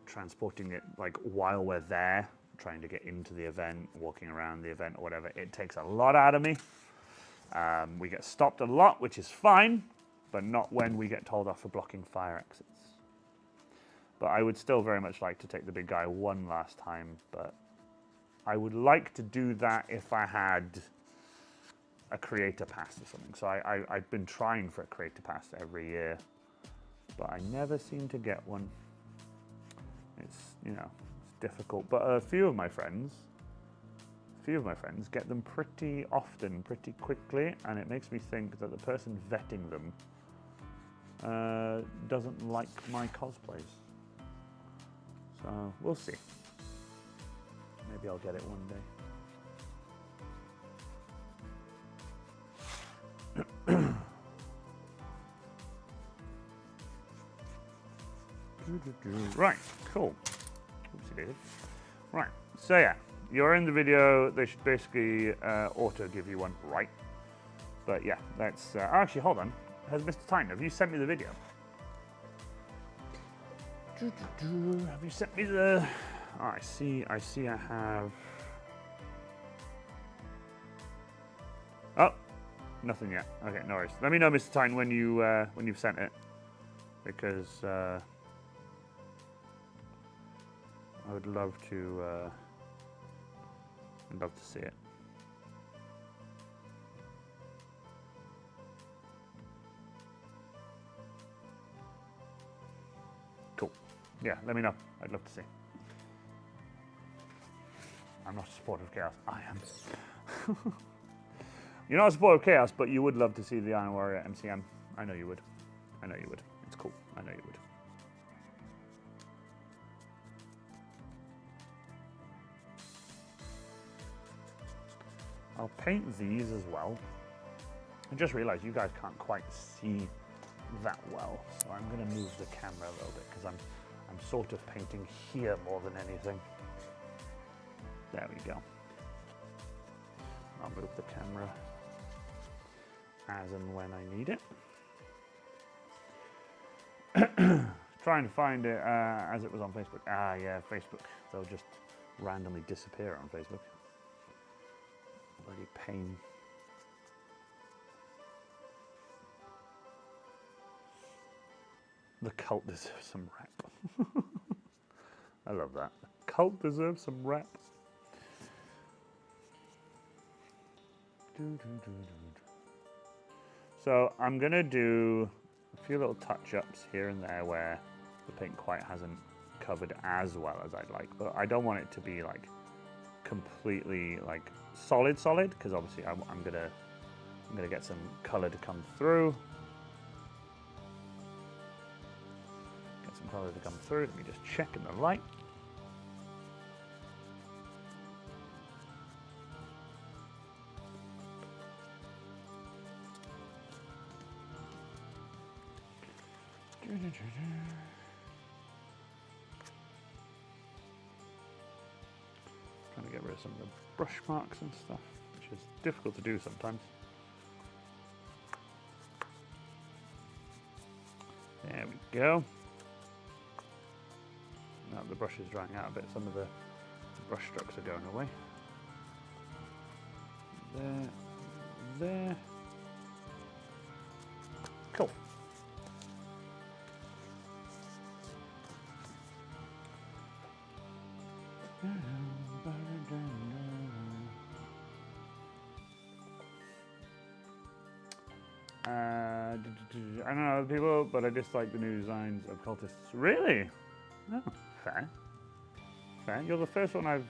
transporting it like while we're there, trying to get into the event, walking around the event or whatever, it takes a lot out of me. We get stopped a lot, which is fine, but not when we get told off for blocking fire exits. But I would still very much like to take the big guy one last time, but I would like to do that if I had a creator pass or something. So I've been trying for a creator pass every year, but I never seem to get one. It's, you know, it's difficult. But a few of my friends get them pretty often, pretty quickly, and it makes me think that the person vetting them doesn't like my cosplays. So we'll see. Maybe I'll get it one day. Right, cool. Oopsie daisy. Right, so yeah, you're in the video. They should basically auto give you one, right? But yeah, that's actually, hold on. Has Mr. Tyne, have you sent me the video? Have you sent me the? Oh, I see. I have. Oh, nothing yet. Okay, no worries. Let me know, Mr. Tyne, when you've sent it, because I would love to. I'd love to see it. Cool. Yeah, let me know. I'd love to see. I'm not a supporter of chaos. I am. You're not a supporter of Chaos, but you would love to see the Iron Warrior MCM. I know you would. I know you would. It's cool. I know you would. I'll paint these as well. I just realized you guys can't quite see that well, so I'm going to move the camera a little bit because I'm sort of painting here more than anything. There we go. I'll move the camera as and when I need it. Trying to find it as it was on Facebook. Ah, yeah, Facebook. They'll just randomly disappear on Facebook. Bloody pain. The cult deserves some rap. I love that. The cult deserves some rap. So I'm gonna do a few little touch-ups here and there where the paint quite hasn't covered as well as I'd like, but I don't want it to be like completely like solid, because obviously I'm gonna get some color to come through. Get some color to come through. Let me just check in the light. Trying to get rid of some of the brush marks and stuff, which is difficult to do sometimes. There we go. Now the brush is drying out a bit, some of the brush strokes are going away. There. Cool. I don't know other people, but I dislike the new designs of cultists. Really? Oh, fair. Fair. You're the first one I've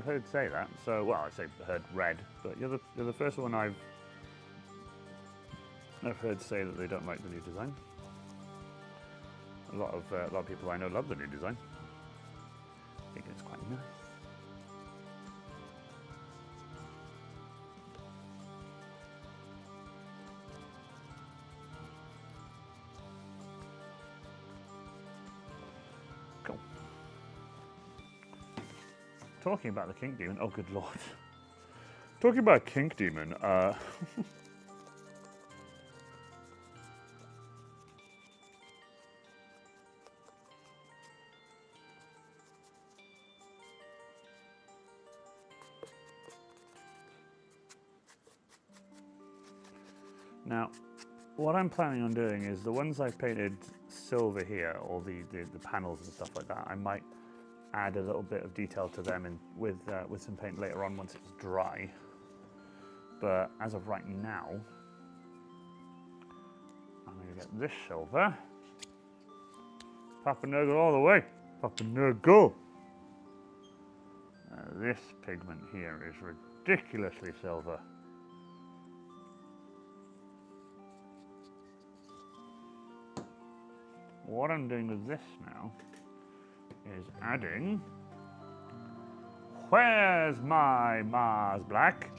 heard say that. So, well, I say heard read, but you're the first one I've heard say that they don't like the new design. A lot of people I know love the new design. I think it's quite nice. Cool. Talking about the Kink Demon, oh good lord. Talking about Kink Demon, now, what I'm planning on doing is the ones I've painted silver here, or the panels and stuff like that, I might add a little bit of detail to them and with some paint later on once it's dry. But as of right now, I'm going to get this silver. Papa Nurgle all the way. Papa Nurgle. This pigment here is ridiculously silver. What I'm doing with this now is adding, where's my Mars Black?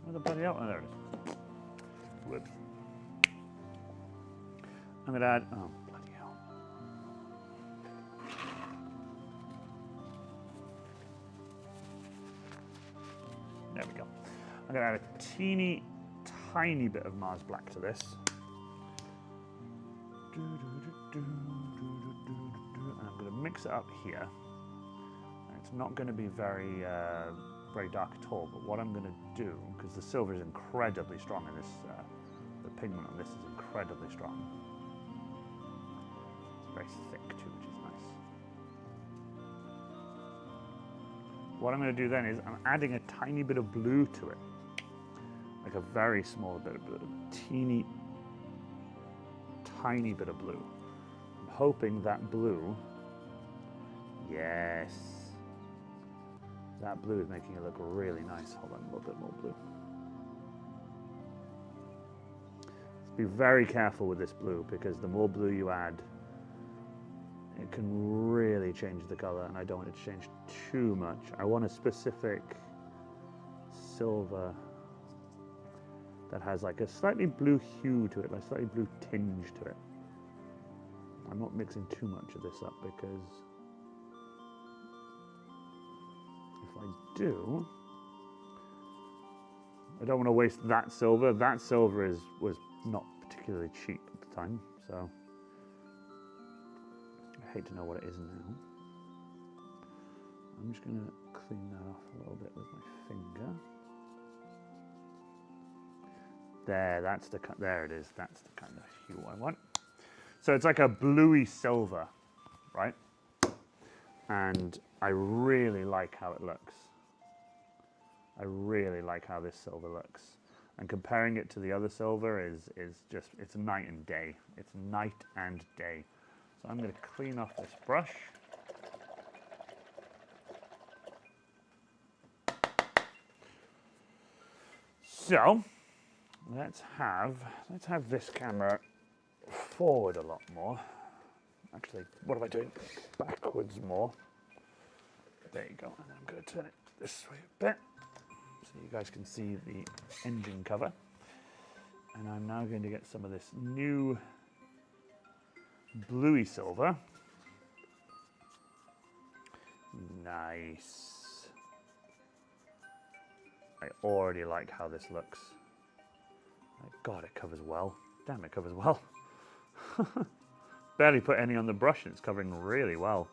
Where the bloody hell? Oh, there it is. Whoops. I'm going to add, oh, bloody hell. There we go. I'm going to add a teeny, tiny bit of Mars Black to this. And I'm going to mix it up here. And it's not going to be very dark at all, but what I'm going to do, because the silver is incredibly strong in this, the pigment on this is incredibly strong. It's very thick too, which is nice. What I'm going to do then is I'm adding a tiny bit of blue to it. Like a very small bit of blue, tiny bit of blue. I'm hoping that blue, yes, That blue is making it look really nice. Hold on, a little bit more blue. Be very careful with this blue because the more blue you add, it can really change the color, and I don't want it to change too much. I want a specific silver that has like a slightly blue hue to it, like slightly blue tinge to it. I'm not mixing too much of this up because if I do, I don't want to waste that silver. That silver was not particularly cheap at the time, so I hate to know what it is now. I'm just going to clean that off a little bit with my finger. There, there it is. That's the kind of hue I want. So it's like a bluey silver, right? And I really like how it looks. I really like how this silver looks. And comparing it to the other silver is just, it's night and day. It's night and day. So I'm going to clean off this brush. So let's have this camera forward a lot more. Actually, what am I doing? Backwards more. There you go. And I'm going to turn it this way a bit so you guys can see the engine cover. And I'm now going to get some of this new bluey silver. Nice. I already like how this looks. God, it covers well. Damn, it covers well. Barely put any on the brush and it's covering really well.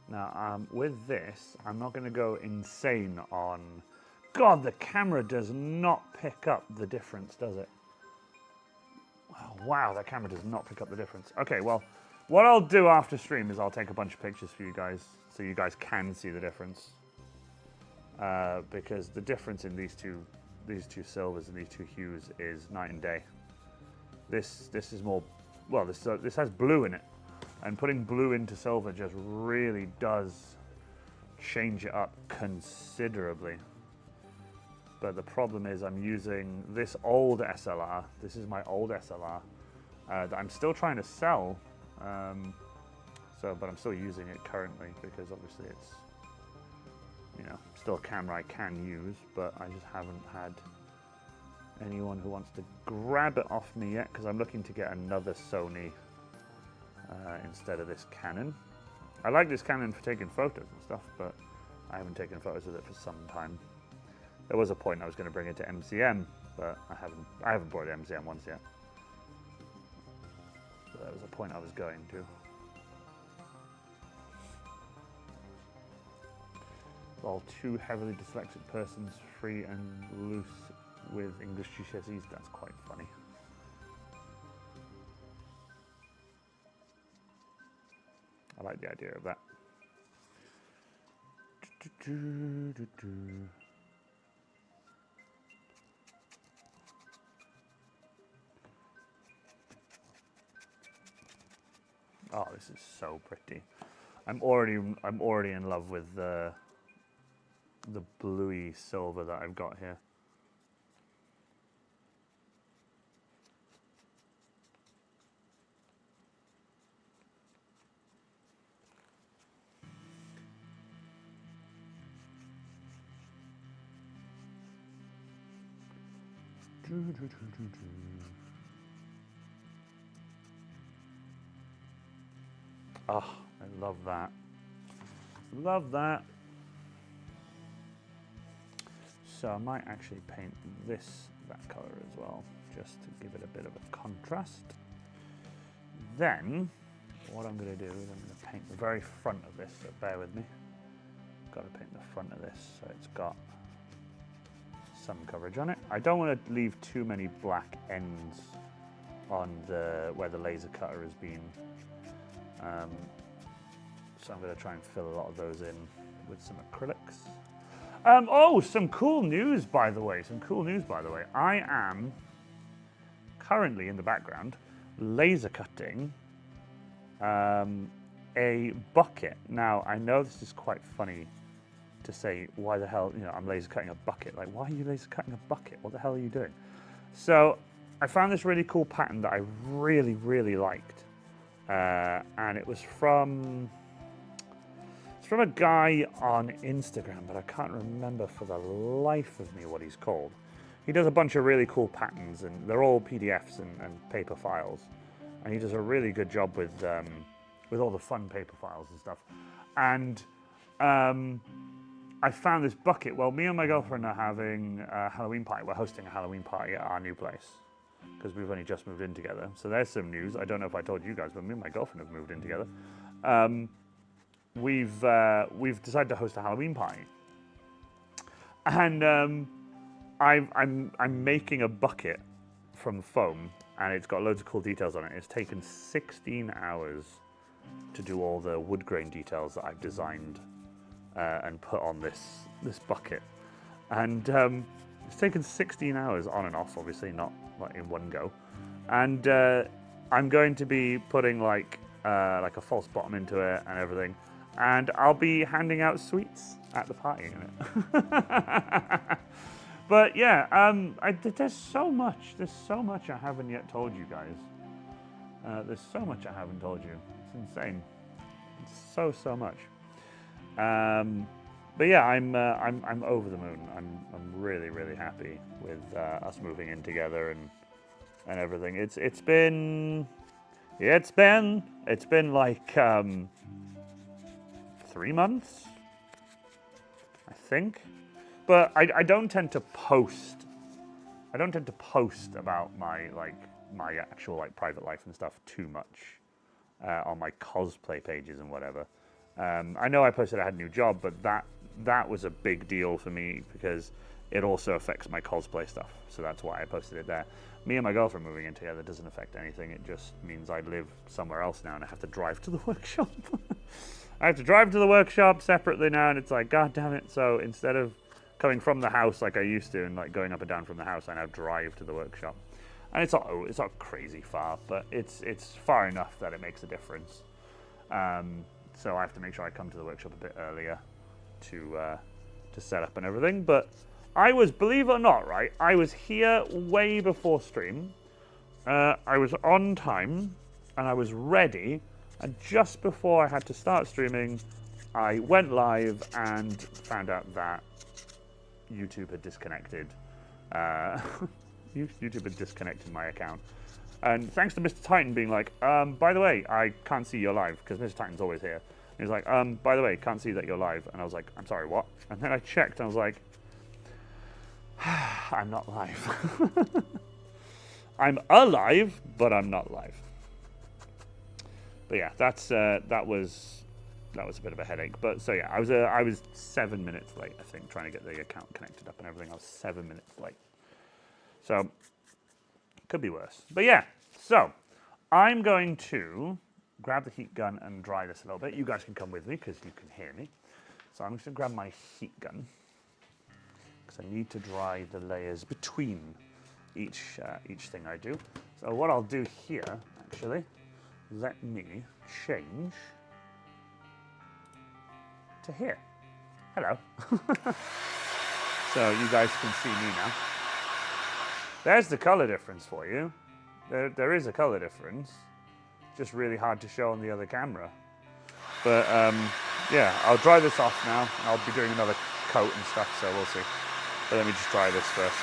Now, with this, I'm not going to go insane on... God, the camera does not pick up the difference, does it? Oh, wow, that camera does not pick up the difference. Okay, well, what I'll do after stream is I'll take a bunch of pictures for you guys so you guys can see the difference. Because the difference in these two silvers and these two hues is night and day. This is more, well, this has blue in it, and putting blue into silver just really does change it up considerably. But the problem is I'm using this old SLR. This is my old SLR that I'm still trying to sell. But I'm still using it currently because obviously it's, you know, still a camera I can use, but I just haven't had anyone who wants to grab it off me yet because I'm looking to get another Sony instead of this Canon. I like this Canon for taking photos and stuff, but I haven't taken photos with it for some time. There was a point I was going to bring it to MCM, but I haven't brought it to MCM once yet. So that was a point I was going to. All two heavily dyslexic persons, free and loose with English GCSEs. That's quite funny. I like the idea of that. Oh, this is so pretty. I'm already in love with the bluey silver that I've got here. Oh, I love that. Love that. So I might actually paint that color as well, just to give it a bit of a contrast. Then, what I'm going to do is I'm going to paint the very front of this, so bear with me. Got to paint the front of this so it's got some coverage on it. I don't want to leave too many black ends on where the laser cutter has been. So I'm going to try and fill a lot of those in with some acrylics. Oh, some cool news, by the way. I am currently in the background laser cutting a a bucket. Now, I know this is quite funny to say, why the hell, I'm laser cutting a bucket. Like, why are you laser cutting a bucket? What the hell are you doing? So I found this really cool pattern that I really, really liked. And it was from a guy on Instagram, but I can't remember for the life of me what he's called. He does a bunch of really cool patterns, and they're all PDFs and paper files. And he does a really good job with all the fun paper files and stuff. And I found this bucket. Well, me and my girlfriend are having a Halloween party. We're hosting a Halloween party at our new place because we've only just moved in together. So there's some news. I don't know if I told you guys, but me and my girlfriend have moved in together. We've decided to host a Halloween party, and I'm making a bucket from foam, and it's got loads of cool details on it. It's taken 16 hours to do all the wood grain details that I've designed and put on this bucket, and it's taken 16 hours on and off, obviously not like in one go. And I'm going to be putting like a false bottom into it and everything, and I'll be handing out sweets at the party in it. But yeah, there's so much I haven't yet told you guys. There's so much I haven't told you. It's insane. It's so much. But yeah, I'm over the moon. I'm really, really happy with us moving in together and everything. It's been like 3 months, I think. But I don't tend to post. I don't tend to post about my actual private life and stuff too much on my cosplay pages and whatever. I know I posted I had a new job, but that was a big deal for me because it also affects my cosplay stuff. So that's why I posted it there. Me and my girlfriend moving in together doesn't affect anything. It just means I live somewhere else now and I have to drive to the workshop. I have to drive to the workshop separately now, and it's like, God damn it. So instead of coming from the house like I used to and like going up and down from the house, I now drive to the workshop. And it's not crazy far, but it's far enough that it makes a difference. So I have to make sure I come to the workshop a bit earlier to set up and everything. But I was, believe it or not, right, I was here way before stream. I was on time and I was ready. And just before I had to start streaming, I went live and found out that YouTube had disconnected. YouTube had disconnected my account. And thanks to Mr. Titan being like, by the way, I can't see you're live, because Mr. Titan's always here. And he's like, by the way, can't see that you're live. And I was like, I'm sorry, what? And then I checked and I was like, I'm not live. I'm alive, but I'm not live. But yeah, that was a bit of a headache. But so yeah, I was 7 minutes late, I think, trying to get the account connected up and everything. I was 7 minutes late. So could be worse. But yeah, so I'm going to grab the heat gun and dry this a little bit. You guys can come with me because you can hear me. So I'm just going to grab my heat gun because I need to dry the layers between each thing I do. So what I'll do here, actually, let me change to here. Hello. So you guys can see me now. There's the color difference for you. There is a color difference. Just really hard to show on the other camera. But yeah, I'll dry this off now. I'll be doing another coat and stuff, so we'll see. But let me just dry this first.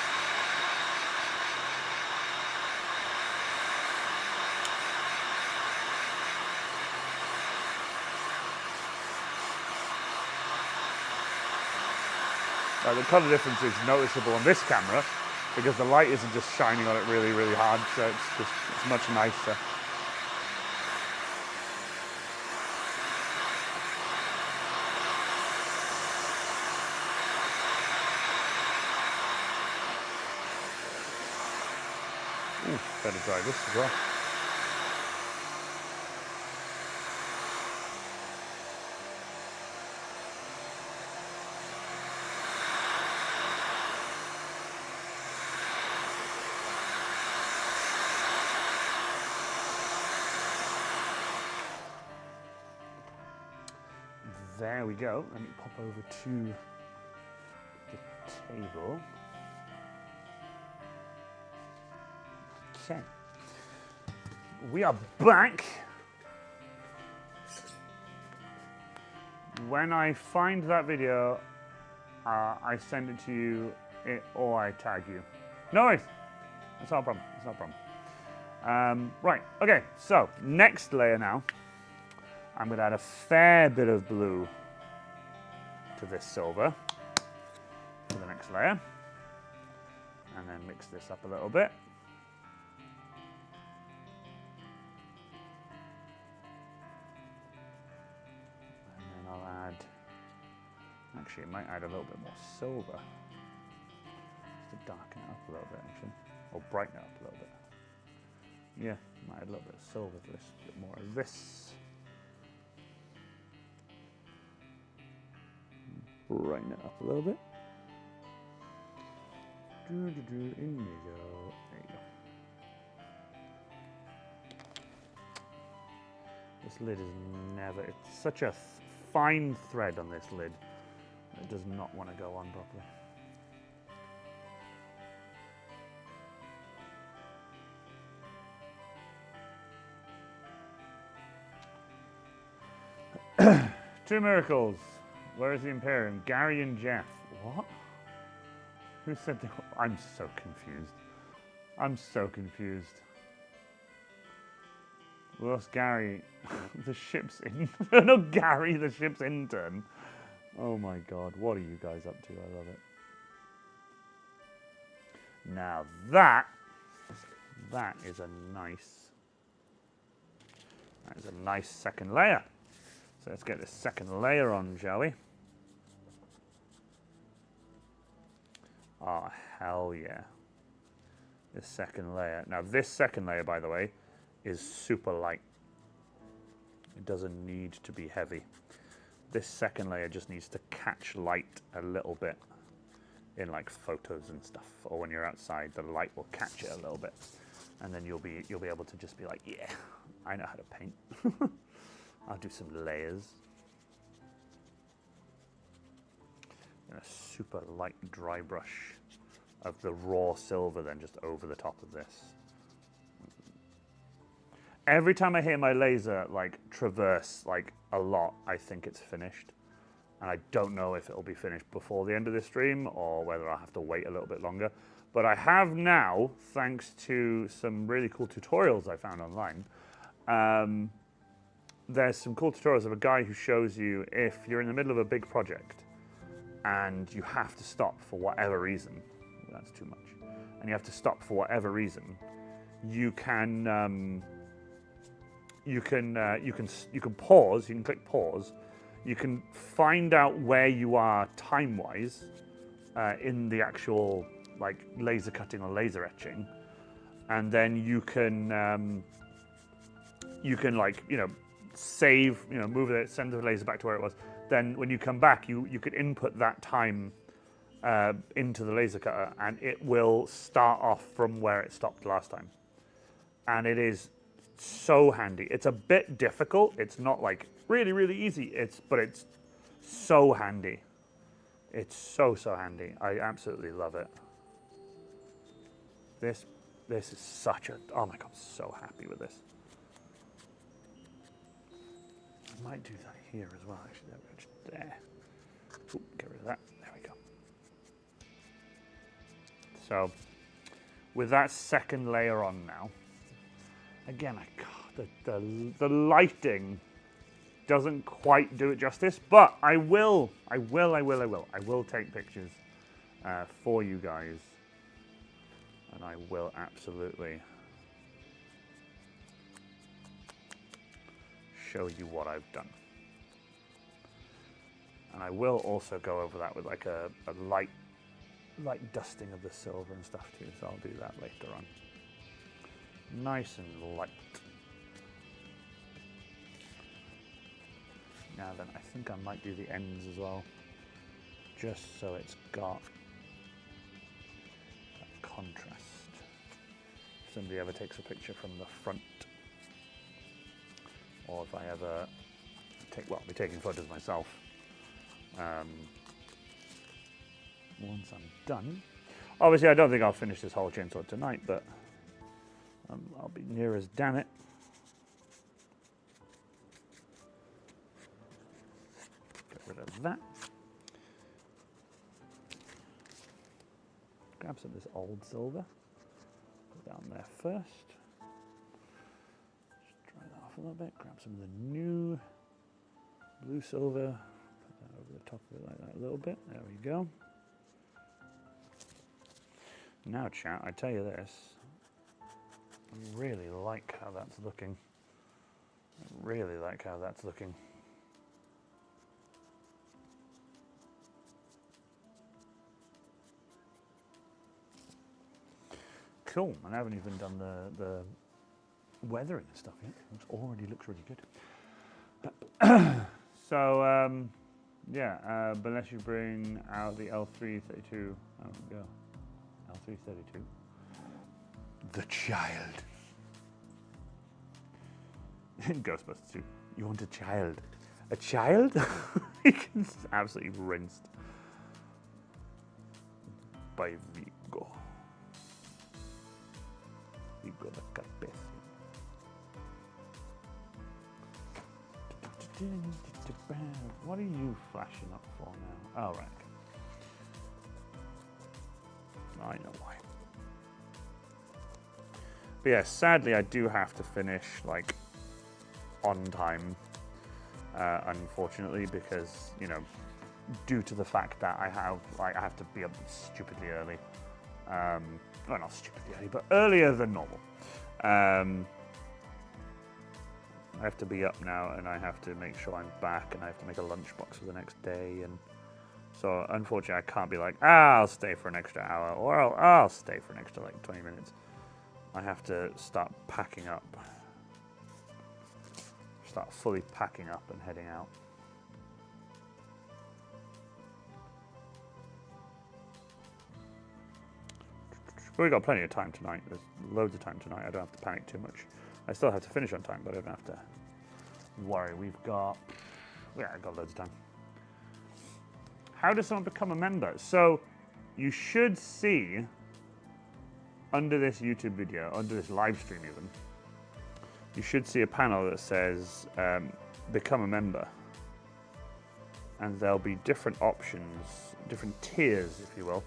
The color difference is noticeable on this camera because the light isn't just shining on it really, really hard, so it's much nicer. Ooh, better dry this as well. there we go. Let me pop over to the table. Okay. We are back. When I find that video, I send it to you or I tag you. No worries. That's not a problem. That's not a problem. Right. Okay. So next layer now. I'm going to add a fair bit of blue to this silver for the next layer. And then mix this up a little bit. And then I'll add, actually it might add a little bit more silver. Just to darken it up a little bit actually. Or brighten it up a little bit. Yeah, might add a little bit of silver to this, a bit more of this. Brighten it up a little bit. In you go. There you go. This lid is never, it's such a fine thread on this lid. It does not want to go on properly. Two miracles. Where is the Imperium? Gary and Jeff. What? Who said they were? I'm so confused. I'm so confused. Where's Gary? The ship's in. No, Gary, the ship's intern. Oh my god, what are you guys up to? I love it. Now that is a nice second layer. So let's get this second layer on, shall we? Oh, hell yeah. This second layer. Now, this second layer, by the way, is super light. It doesn't need to be heavy. This second layer just needs to catch light a little bit in like photos and stuff. Or when you're outside, the light will catch it a little bit. And then you'll be able to just be like, yeah, I know how to paint. I'll do some layers. And a super light dry brush of the raw silver then just over the top of this. Every time I hear my laser like traverse like a lot, I think it's finished. And I don't know if it'll be finished before the end of this stream or whether I'll have to wait a little bit longer. But I have now, thanks to some really cool tutorials I found online, there's some cool tutorials of a guy who shows you if you're in the middle of a big project and you have to stop for whatever reason, that's too much, and you have to stop for whatever reason, you can pause, you can click pause, you can find out where you are time-wise in the actual like laser cutting or laser etching, and then you can like, you know, save, you know, move it, send the laser back to where it was. Then when you come back, you could input that time into the laser cutter and it will start off from where it stopped last time. And it is so handy. It's a bit difficult. It's not like really, really easy. But it's so handy. It's so handy. I absolutely love it. This is such a, oh my god, I'm so happy with this. I might do that here as well, actually. There. Ooh, get rid of that. There we go. So, with that second layer on now, again, the lighting doesn't quite do it justice, but I will take pictures for you guys, and I will absolutely show you what I've done. And I will also go over that with like a light dusting of the silver and stuff too, so I'll do that later on. Nice and light. Now then, I think I might do the ends as well, just so it's got that contrast. If somebody ever takes a picture from the front, or if I ever take, well, I'll be taking photos myself, Once I'm done. Obviously, I don't think I'll finish this whole Chainsword tonight, but I'll be near as damn it. Get rid of that. Grab some of this old silver. Put down there first. Just dry that off a little bit. Grab some of the new blue silver. Put that over the top of it like that a little bit. There we go. Now, chat, I tell you this. I really like how that's looking. I really like how that's looking. Cool, and I haven't even done the weathering and stuff yet. It already looks really good. So, yeah, but unless you bring out the L332, oh, go. L332. The child. Ghostbusters 2. You want a child? A child? He gets absolutely rinsed by Vigo. Vigo the Carpathian. What are you flashing up for now? Oh, right. I know why. But yeah, sadly, I do have to finish like on time, unfortunately, because due to the fact that I have to be up stupidly early. Well, not stupidly early, but earlier than normal. I have to be up now, and I have to make sure I'm back, and I have to make a lunchbox for the next day, and so unfortunately I can't be like, I'll stay for an extra hour, or I'll stay for an extra like 20 minutes. I have to start packing up. Start fully packing up and heading out. But we've got plenty of time tonight. There's loads of time tonight. I don't have to panic too much. I still have to finish on time, but I don't have to worry. I've got loads of time. How does someone become a member? So you should see under this YouTube video, under this live stream even, you should see a panel that says become a member. And there'll be different options, different tiers, if you will.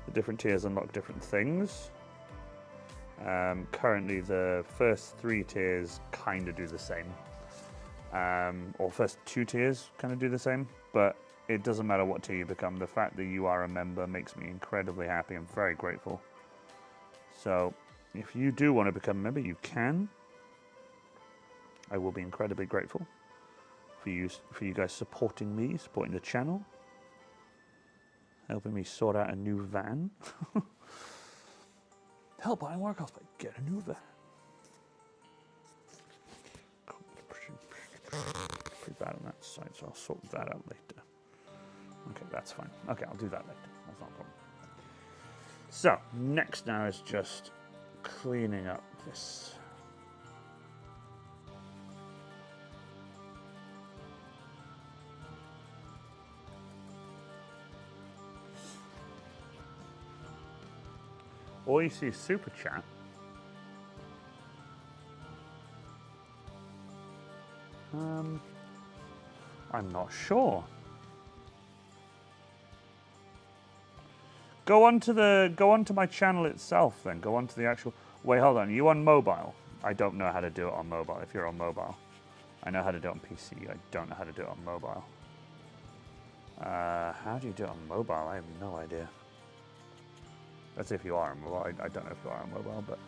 The different tiers unlock different things. Currently, the first 3 tiers kind of do the same. Or first 2 tiers kind of do the same, but it doesn't matter what tier you become. The fact that you are a member makes me incredibly happy. I'm very grateful. So, if you do want to become a member, you can. I will be incredibly grateful for you guys supporting me, supporting the channel, helping me sort out a new van. Help buying more cosplay, get a new van. Pretty bad on that side, so I'll sort that out later. Okay, that's fine. Okay, I'll do that later. That's not a problem. So, next now is just cleaning up this. Or you see Super Chat. I'm not sure. Go onto my channel itself then. Go onto the actual. Wait, hold on. Are you on mobile? I don't know how to do it on mobile. If you're on mobile, I know how to do it on PC. I don't know how to do it on mobile. How do you do it on mobile? I have no idea. That's if you are on mobile. I don't know if you are on mobile, but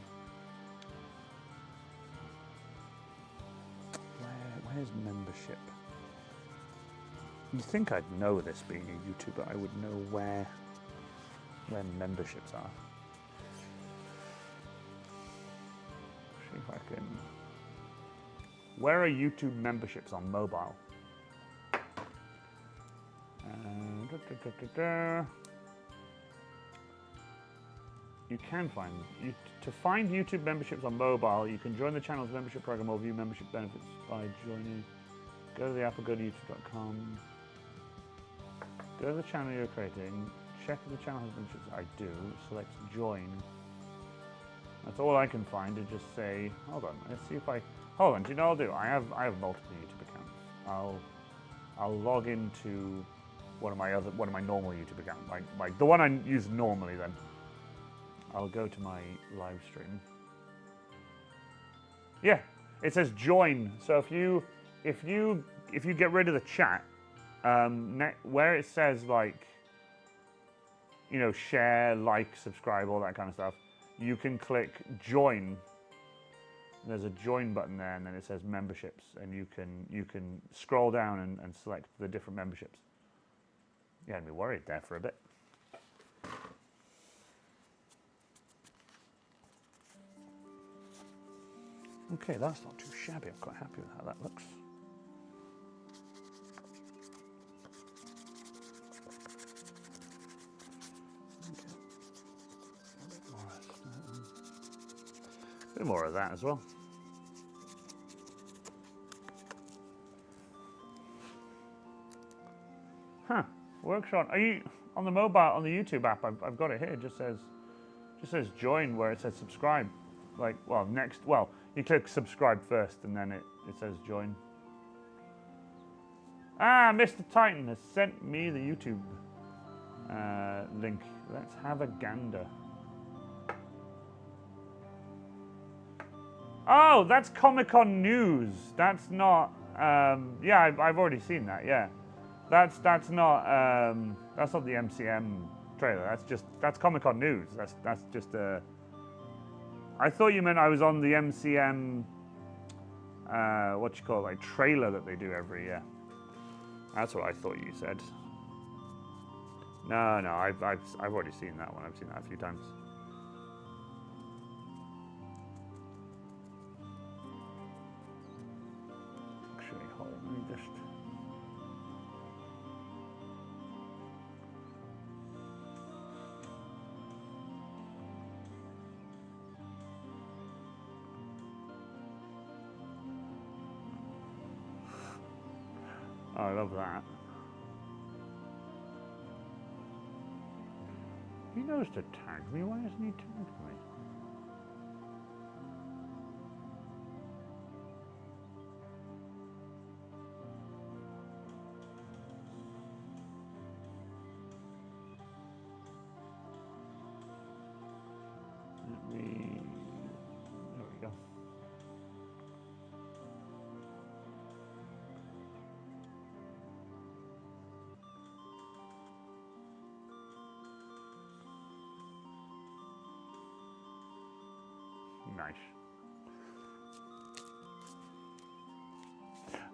where's membership? You'd think I'd know this being a YouTuber. I would know where memberships are. See if I can. Where are YouTube memberships on mobile? You can find to find YouTube memberships on mobile. You can join the channel's membership program or view membership benefits by joining. Go to the app or go to youtube.com. Go to the channel you're creating. Check if the channel has been chosen. I do. Select join. That's all I can find to just say. Hold on. Let's see if I. Hold on. Do you know what I'll do? I have multiple YouTube accounts. I'll log into one of my normal YouTube accounts, like the one I use normally. Then I'll go to my live stream. Yeah, it says join. So if you get rid of the chat, where it says like, you know, share, like, subscribe, all that kind of stuff, you can click join. There's a join button there, and then it says memberships, and you can scroll down and select the different memberships. You had me worried there for a bit. Okay, that's not too shabby. I'm quite happy with how that looks. A bit more of that as well. Huh. Workshop. Are you on the mobile, on the YouTube app? I've got it here. It just says join where it says subscribe. Like, well, next. Well, you click subscribe first, and then it says join. Ah, Mr. Titan has sent me the YouTube link. Let's have a gander. Oh, that's Comic-Con news. That's not. Yeah, I've already seen that. Yeah, that's not. That's not the MCM trailer. That's Comic-Con news. That's just a. I thought you meant I was on the MCM. What you call it, like trailer that they do every year. That's what I thought you said. No, I've already seen that one. I've seen that a few times. Actually, hold on, let me just. Oh, I love that. He knows to tag me. Why hasn't he tagged me? There we go. Nice.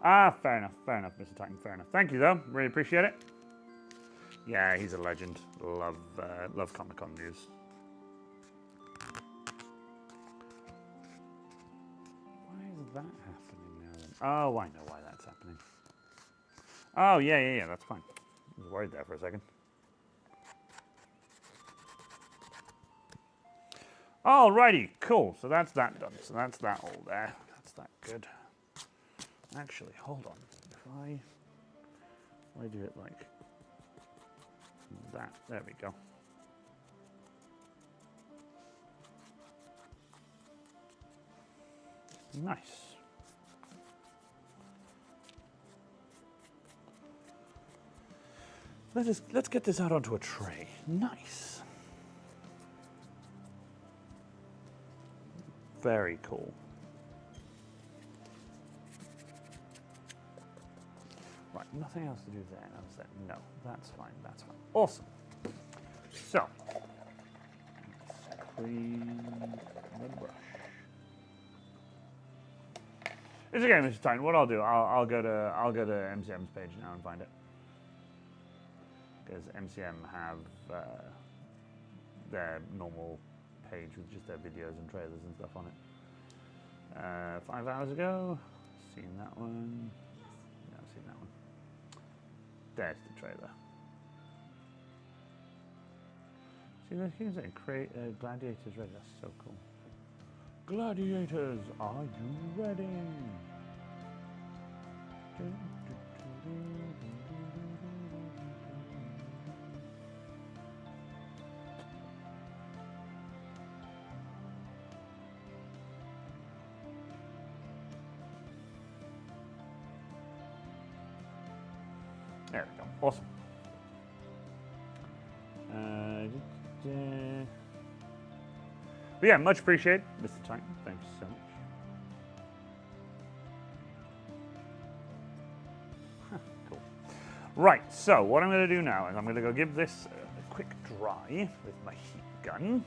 Ah, fair enough, Mr. Titan, fair enough. Thank you, though. Really appreciate it. Yeah, he's a legend. Love Comic-Con news. Why is that happening now, then? Oh, I know why that's happening. Oh, yeah, that's fine. I was worried there for a second. Alrighty, cool. So that's that done. So that's that all there. That's that good. Actually, hold on. If I do it like that, there we go. Nice. Let's get this out onto a tray. Nice. Very cool. Right, nothing else to do there. No, that's fine. That's fine. Awesome. So, let's clean the brush. It's okay, Mr. Titan. What I'll do, I'll go to MCM's page now and find it, because MCM have their normal page with just their videos and trailers and stuff on it. 5 hours ago, seen that one. Yeah, I've seen that one. There's the trailer. See, the things that create gladiators ready. That's so cool. Gladiators, are you ready? There we go. Awesome. But yeah, much appreciated, Mr. Titan. Thanks so much. Cool. Right, so what I'm going to do now is I'm going to go give this a quick dry with my heat gun.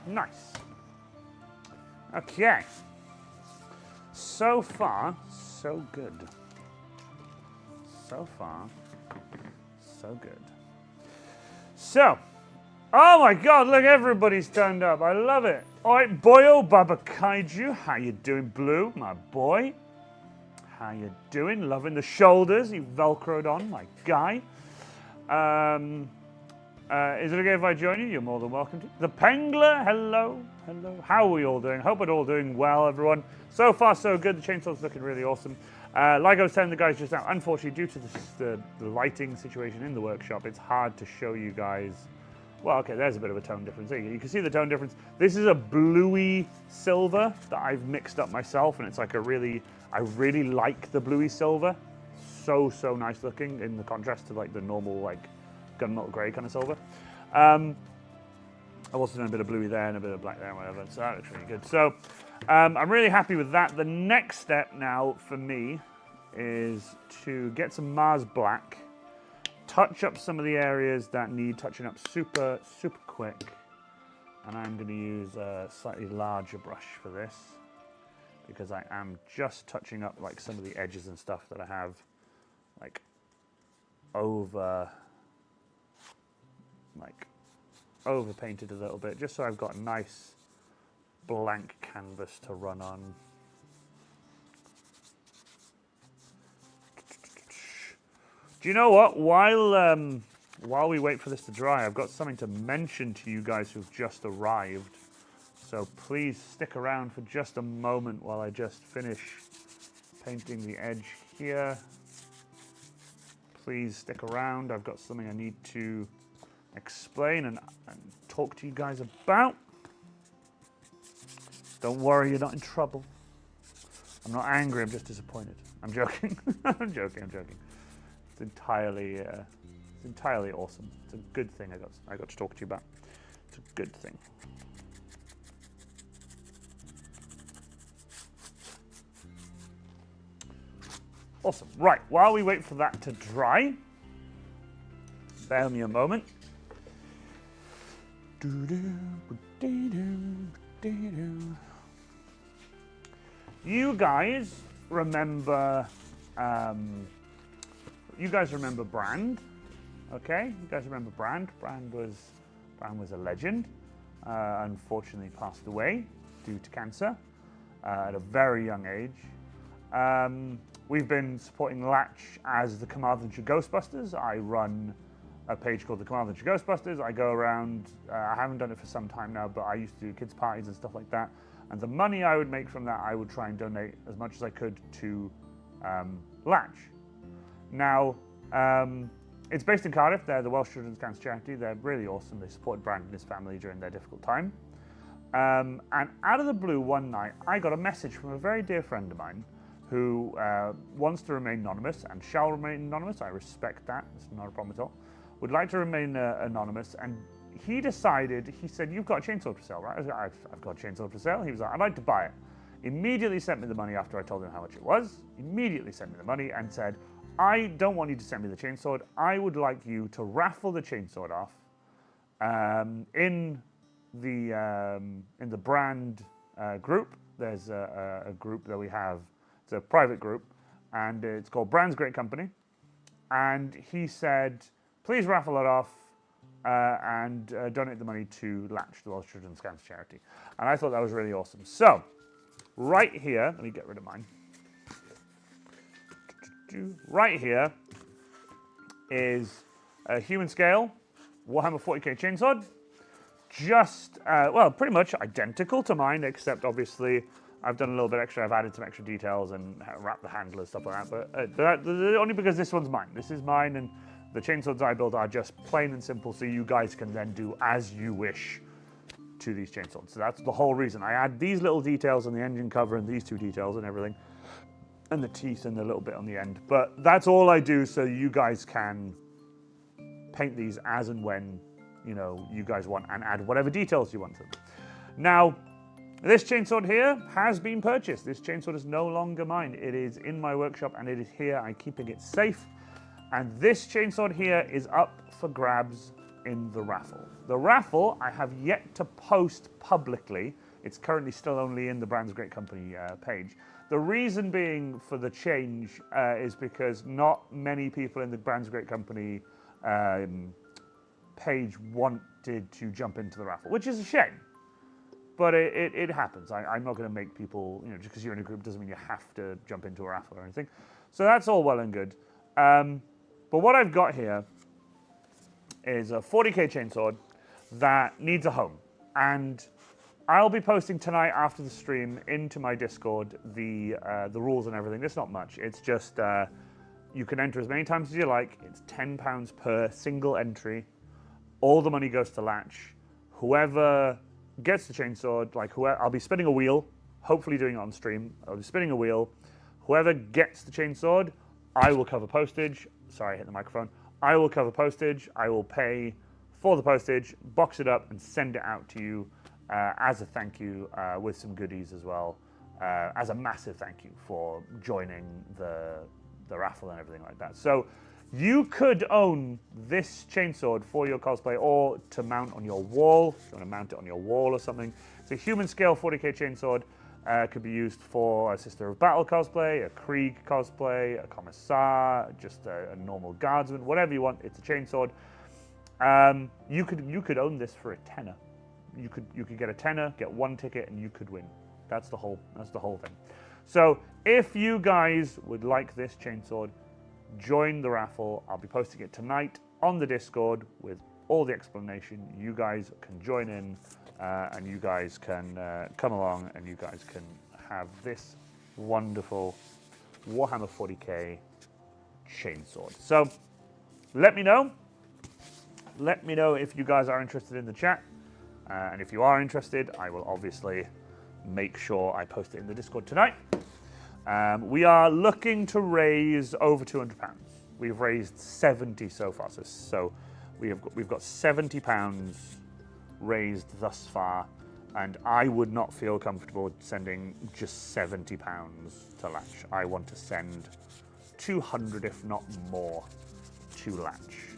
Nice. Okay. So far, so good. So far, so good. So, oh my God, look, everybody's turned up. I love it. All right, Boyo Baba Kaiju, how you doing, Blue, my boy? How you doing? Loving the shoulders you velcroed on, my guy. Is it okay if I join you? You're more than welcome to. The Pengler, hello, hello. How are we all doing? Hope we're all doing well, everyone. So far, so good. The chainsaw's looking really awesome. Like I was telling the guys just now, unfortunately, due to the lighting situation in the workshop, it's hard to show you guys. Well, okay, there's a bit of a tone difference. You can see the tone difference. This is a bluey silver that I've mixed up myself, and it's like I really like the bluey silver. So nice looking in the contrast to like the normal like gunmetal grey kind of silver. I've also done a bit of bluey there and a bit of black there and whatever, so that looks really good. So I'm really happy with that. The next step now for me is to get some Mars Black, touch up some of the areas that need touching up super quick, and I'm going to use a slightly larger brush for this because I am just touching up like some of the edges and stuff that I have like over painted a little bit, just so I've got a nice blank canvas to run on. Do you know what? While we wait for this to dry, I've got something to mention to you guys who've just arrived. So please stick around for just a moment while I just finish painting the edge here. Please stick around. I've got something I need to explain and talk to you guys about. Don't worry, you're not in trouble. I'm not angry, I'm just disappointed. I'm joking. I'm joking. It's entirely awesome. It's a good thing I got to talk to you about. It's a good thing. Awesome. Right, while we wait for that to dry, bear me a moment. You guys remember Brand, okay? You guys remember Brand? Brand was a legend. Unfortunately passed away due to cancer at a very young age. We've been supporting Latch as the Carmarthenshire Ghostbusters. I run a page called the Carmarthenshire Ghostbusters. I go around, I haven't done it for some time now, but I used to do kids' parties and stuff like that. And the money I would make from that, I would try and donate as much as I could to Latch. Now, it's based in Cardiff. They're the Welsh Children's Cancer Charity. They're really awesome. They supported Brand and his family during their difficult time. And out of the blue one night, I got a message from a very dear friend of mine who wants to remain anonymous and shall remain anonymous. I respect that. It's not a problem at all. Would like to remain anonymous, and he said, you've got a chainsaw for sale, right? I was like, I've got a chainsaw for sale. He was like, I'd like to buy it. Immediately sent me the money after I told him how much it was. Immediately sent me the money and said, I don't want you to send me the chainsaw. I would like you to raffle the chainsaw off in the Brand group. There's a group that we have. It's a private group, and it's called Brand's Great Company. And he said, please raffle it off and donate the money to Latch, the Welsh Children's Cancer Charity. And I thought that was really awesome. So right here, let me get rid of mine. Right here is a human scale Warhammer 40k chainsword. Just, well, pretty much identical to mine, except obviously I've done a little bit extra. I've added some extra details and wrapped the handle and stuff like that. But only because this one's mine. This is mine, and the chainswords I build are just plain and simple, so you guys can then do as you wish to these chainswords. So that's the whole reason. I add these little details on the engine cover and these two details and everything, and the teeth and a little bit on the end. But that's all I do, so you guys can paint these as and when you guys want, and add whatever details you want to them. Now, this chainsword here has been purchased. This chainsword is no longer mine. It is in my workshop and it is here. I'm keeping it safe. And this chainsword here is up for grabs in the raffle. The raffle I have yet to post publicly. It's currently still only in the Brands Great Company page. The reason being for the change is because not many people in the Brands Great Company page wanted to jump into the raffle, which is a shame. But it happens. I'm not going to make people, just because you're in a group doesn't mean you have to jump into a raffle or anything. So that's all well and good. But what I've got here is a 40k chainsword that needs a home. And I'll be posting tonight after the stream into my Discord the rules and everything. It's not much. It's just you can enter as many times as you like. It's £10 per single entry. All the money goes to Latch. Whoever gets the chainsword, I'll be spinning a wheel, hopefully doing it on stream. I'll be spinning a wheel. Whoever gets the chainsword, I will cover postage. Sorry, I hit the microphone. I will cover postage. I will pay for the postage, box it up, and send it out to you as a thank you with some goodies as well, as a massive thank you for joining the raffle and everything like that. So you could own this chainsword for your cosplay or to mount on your wall. If you want to mount it on your wall or something. It's a human scale 40k chainsword. Could be used for a Sister of Battle cosplay, a Krieg cosplay, a Commissar, just a normal guardsman, whatever you want. It's a chainsword. You could own this for a tenner. You could get a tenner, get one ticket, and you could win. That's the whole thing. So if you guys would like this chainsword, join the raffle. I'll be posting it tonight on the Discord with all the explanation. You guys can join in and you guys can come along and you guys can have this wonderful Warhammer 40k chainsword. So let me know. Let me know if you guys are interested in the chat. And if you are interested, I will obviously make sure I post it in the Discord tonight. We are looking to raise over £200. We've raised 70 so far. So we've got £70 raised thus far, and I would not feel comfortable sending just £70 to Latch. I want to send 200, if not more, to Latch.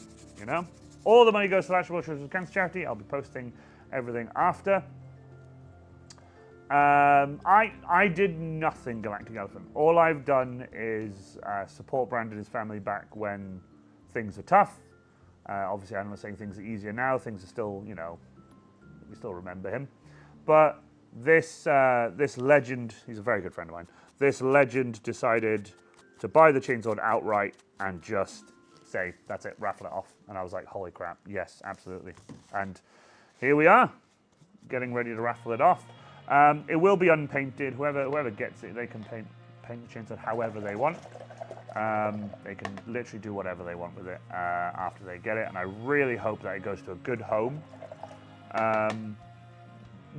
All the money goes to Latch Children's Cancer Charity. I'll be posting everything after. I did nothing Galactic Elephant. All I've done is support Brandon and his family back when things are tough. Obviously, I'm not saying things are easier now. Things are still, we still remember him. But this legend, he's a very good friend of mine. This legend decided to buy the chainsword outright and just say, that's it, raffle it off. And I was like, holy crap, yes, absolutely. And here we are, getting ready to raffle it off. It will be unpainted. Whoever gets it, they can paint the chainsword however they want. They can literally do whatever they want with it after they get it. And I really hope that it goes to a good home.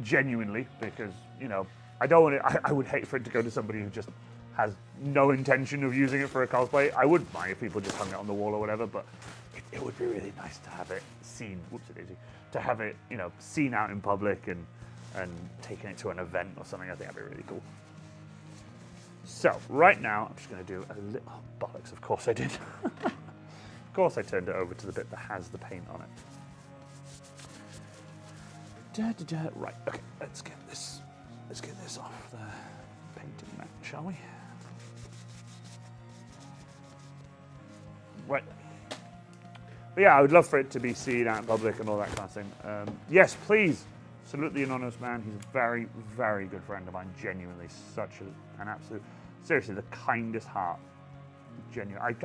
Genuinely, because, I don't want it. I would hate for it to go to somebody who just has no intention of using it for a cosplay. I wouldn't mind if people just hung it on the wall or whatever, but it would be really nice to have it seen. Whoopsie-daisy. To have it, seen out in public and taking it to an event or something. I think that'd be really cool. So right now, I'm just going to do a little bollocks. Of course I did. Of course I turned it over to the bit that has the paint on it. Right. Okay. Let's get this off the painting mat, shall we? Right. But yeah, I would love for it to be seen out in public and all that kind of thing. Yes, please absolutely anonymous man. He's a very, very good friend of mine. Genuinely, such an absolute, seriously, the kindest heart. Genuine.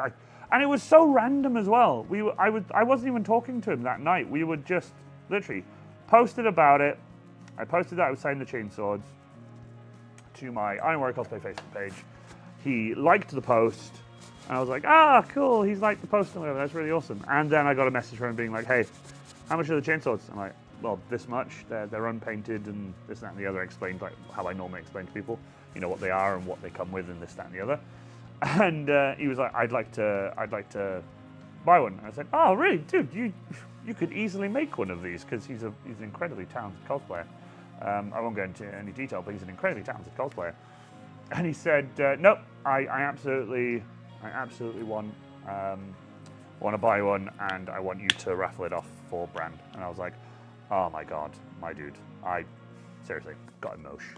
And it was so random as well. I wasn't even talking to him that night. We would just literally posted about it. I posted that I was saying the Chainswords to my Ironware Cosplay Facebook page. He liked the post, and I was like, ah, cool, he's liked the post and whatever, that's really awesome. And then I got a message from him being like, hey, how much are the Chainswords? I'm like, well, this much, they're unpainted, and this, that, and the other. Explained like how I normally explain to people, you know, what they are and what they come with, and this, that, and the other. And he was like, I'd like to buy one. And I said, oh, really, dude, you could easily make one of these, because he's an incredibly talented cosplayer. I won't go into any detail, but he's an incredibly talented cosplayer. And he said, nope, I absolutely want to buy one, and I want you to raffle it off for brand. And I was like, oh my God, my dude, I seriously got emotion.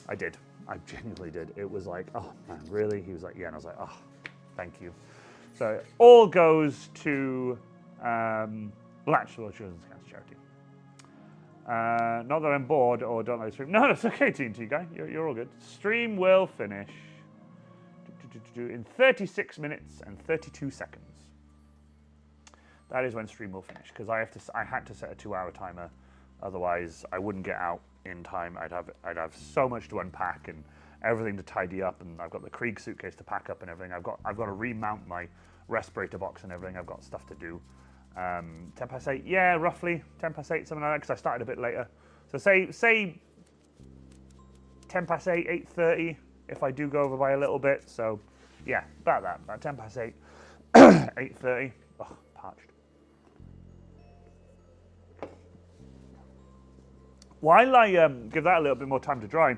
I did. I genuinely did. It was like, oh man, really? He was like, yeah. And I was like, oh, thank you. So it all goes to Latchville Children's Cancer Charity. Not that I'm bored or don't like the stream. No, that's okay, TNT guy. You're all good. Stream will finish in 36 minutes and 32 seconds. That is when stream will finish, because I had to set a 2-hour timer. Otherwise, I wouldn't get out in time. I'd have so much to unpack and everything to tidy up, and I've got the Krieg suitcase to pack up and everything. I've got to remount my respirator box and everything. I've got stuff to do. 10 past 8, yeah, roughly 10 past 8, something like that, because I started a bit later. So say 10 past 8, 8:30, if I do go over by a little bit. So yeah, about 10 past 8, 8:30. Oh, parched. While I give that a little bit more time to dry,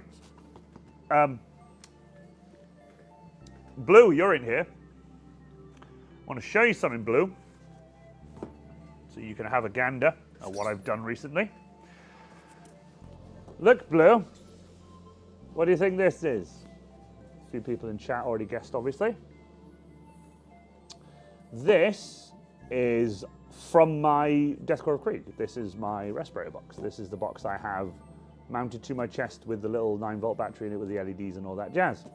Blue, you're in here. I want to show you something, Blue, so you can have a gander at what I've done recently. Look, Blue, what do you think this is? A few people in chat already guessed, obviously. This is from my Deathcore of Krieg. This is my respirator box. This is the box I have mounted to my chest with the little 9-volt battery in it with the LEDs and all that jazz.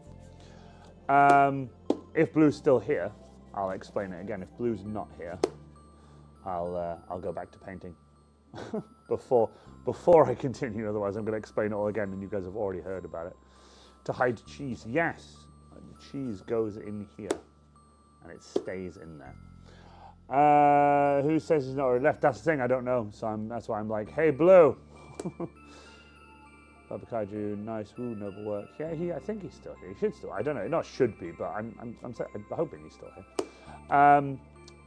If Blue's still here, I'll explain it again. If Blue's not here, I'll go back to painting before I continue. Otherwise, I'm going to explain it all again, and you guys have already heard about it. To hide cheese, yes, cheese goes in here, and it stays in there. Who says he's not already left? That's the thing, I don't know. So that's why I'm like, hey, Blue. Baba Kaiju, nice, woo, noble work. Yeah, I think he's still here. He should still. I don't know. Not should be, but I'm hoping he's still here.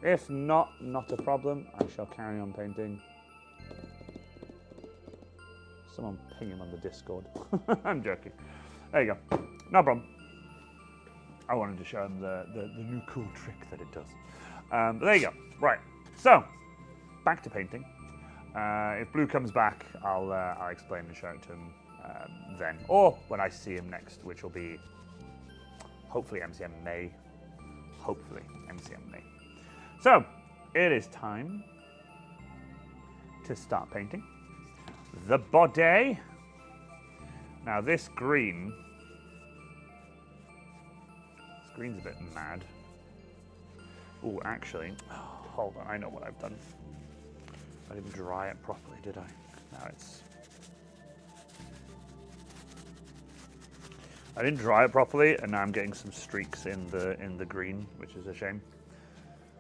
If not a problem. I shall carry on painting. Someone ping him on the Discord. I'm joking. There you go. No problem. I wanted to show him the new cool trick that it does. But there you go. Right. So, back to painting. If Blue comes back, I'll explain and show it to him then, or when I see him next, which will be hopefully MCM May. Hopefully MCM May. So, it is time to start painting the body. Now this green's a bit mad. Oh, actually, hold on, I know what I've done. I didn't dry it properly, did I? Now I didn't dry it properly, and now I'm getting some streaks in the green, which is a shame.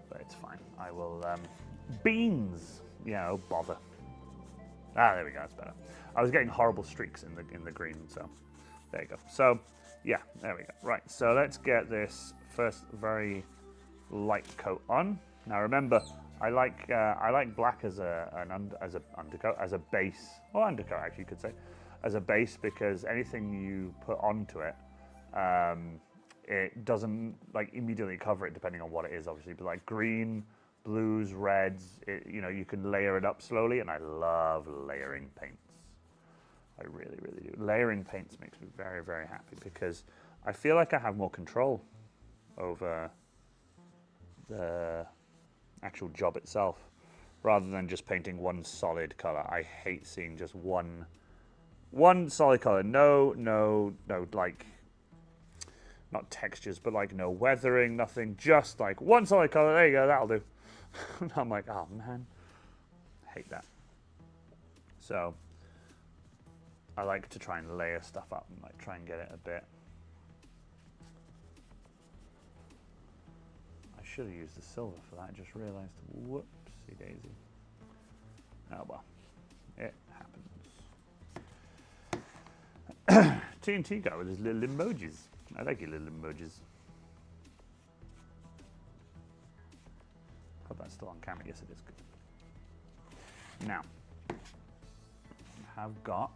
But it's fine. I will beans. Yeah, oh bother. Ah, there we go. That's better. I was getting horrible streaks in the green, so there you go. So yeah, there we go. Right. So let's get this first very light coat on. Now remember, I like black as an undercoat, as a base, or undercoat actually you could say, as a base, because anything you put onto it, it doesn't like immediately cover it depending on what it is, obviously. But like green, blues, reds, you can layer it up slowly, and I love layering paints. I really, really do. Layering paints makes me very, very happy because I feel like I have more control over the actual job itself. rather than just painting one solid color. I hate seeing just one solid color. No, like, not textures, but like no weathering, nothing, just like one solid color. There you go, that'll do. And I'm like, oh man, I hate that. So I like to try and layer stuff up and like try and get it a bit. I should have used the silver for that. I just realized. Whoopsie daisy. Oh well, it happens. TNT guy with his little emojis. I like your little emojis. Hope that's still on camera. Yes, it is. Good. Now, I have got.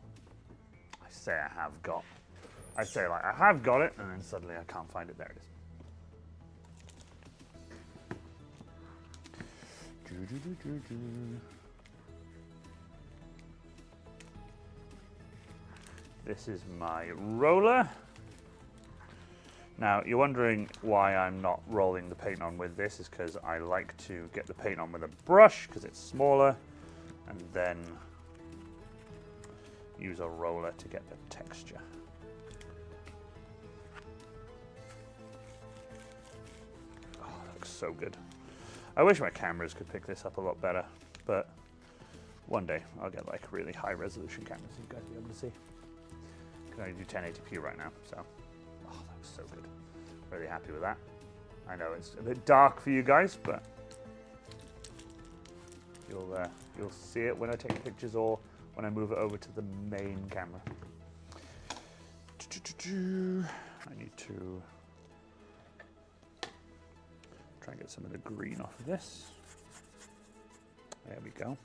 I say I have got. I say like I have got it, and then suddenly I can't find it. There it is. This is my roller. Now, you're wondering why I'm not rolling the paint on with this, is because I like to get the paint on with a brush, because it's smaller, and then use a roller to get the texture. Oh, that looks so good. I wish my cameras could pick this up a lot better, but one day I'll get like really high resolution cameras so you guys will be able to see. I can only do 1080p right now, so oh, that was so good. Really happy with that. I know it's a bit dark for you guys, but you'll see it when I take pictures or when I move it over to the main camera. I need to try and get some of the green off of this. There we go.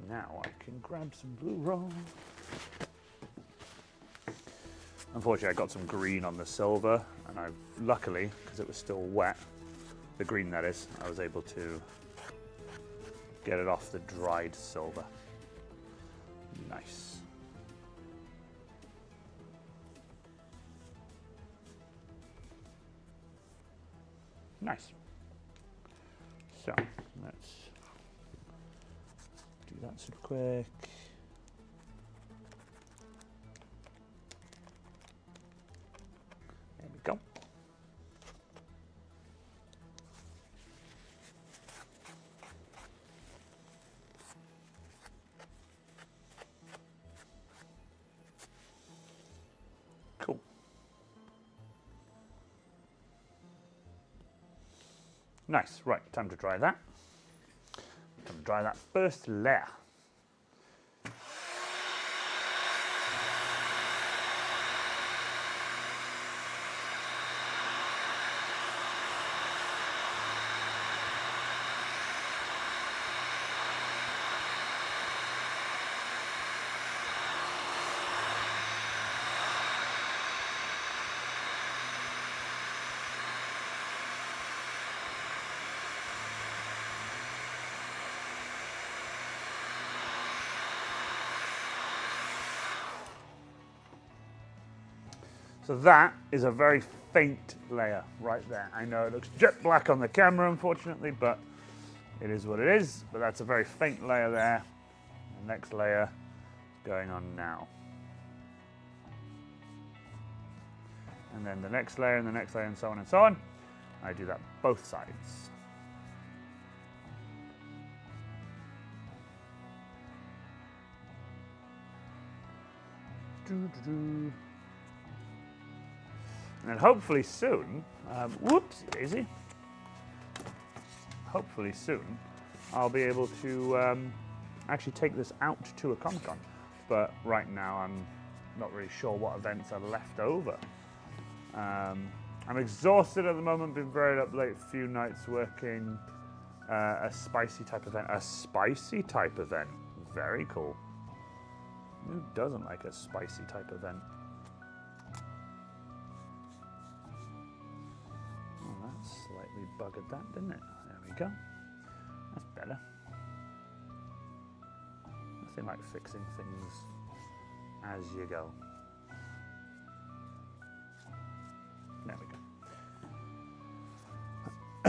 Now I can grab some blue roll. Unfortunately, I got some green on the silver, and I've luckily, because it was still wet, the green that is, I was able to get it off the dried silver. Nice. Nice. So let's do that super quick. There we go. Cool. Nice. Right, time to dry that. Time to dry that first layer. So that is a very faint layer right there. I know it looks jet black on the camera, unfortunately, but it is what it is. But that's a very faint layer there. The next layer is going on now. And then the next layer and the next layer and so on and so on. I do that both sides. And then hopefully soon, whoopsie daisy, hopefully soon, I'll be able to actually take this out to a Comic-Con. But right now I'm not really sure what events are left over. I'm exhausted at the moment, been very up late, a few nights working a spicy type event. A spicy type event, very cool. Who doesn't like a spicy type event? Slightly buggered that, didn't it? There we go. That's better. Nothing like fixing things as you go. There we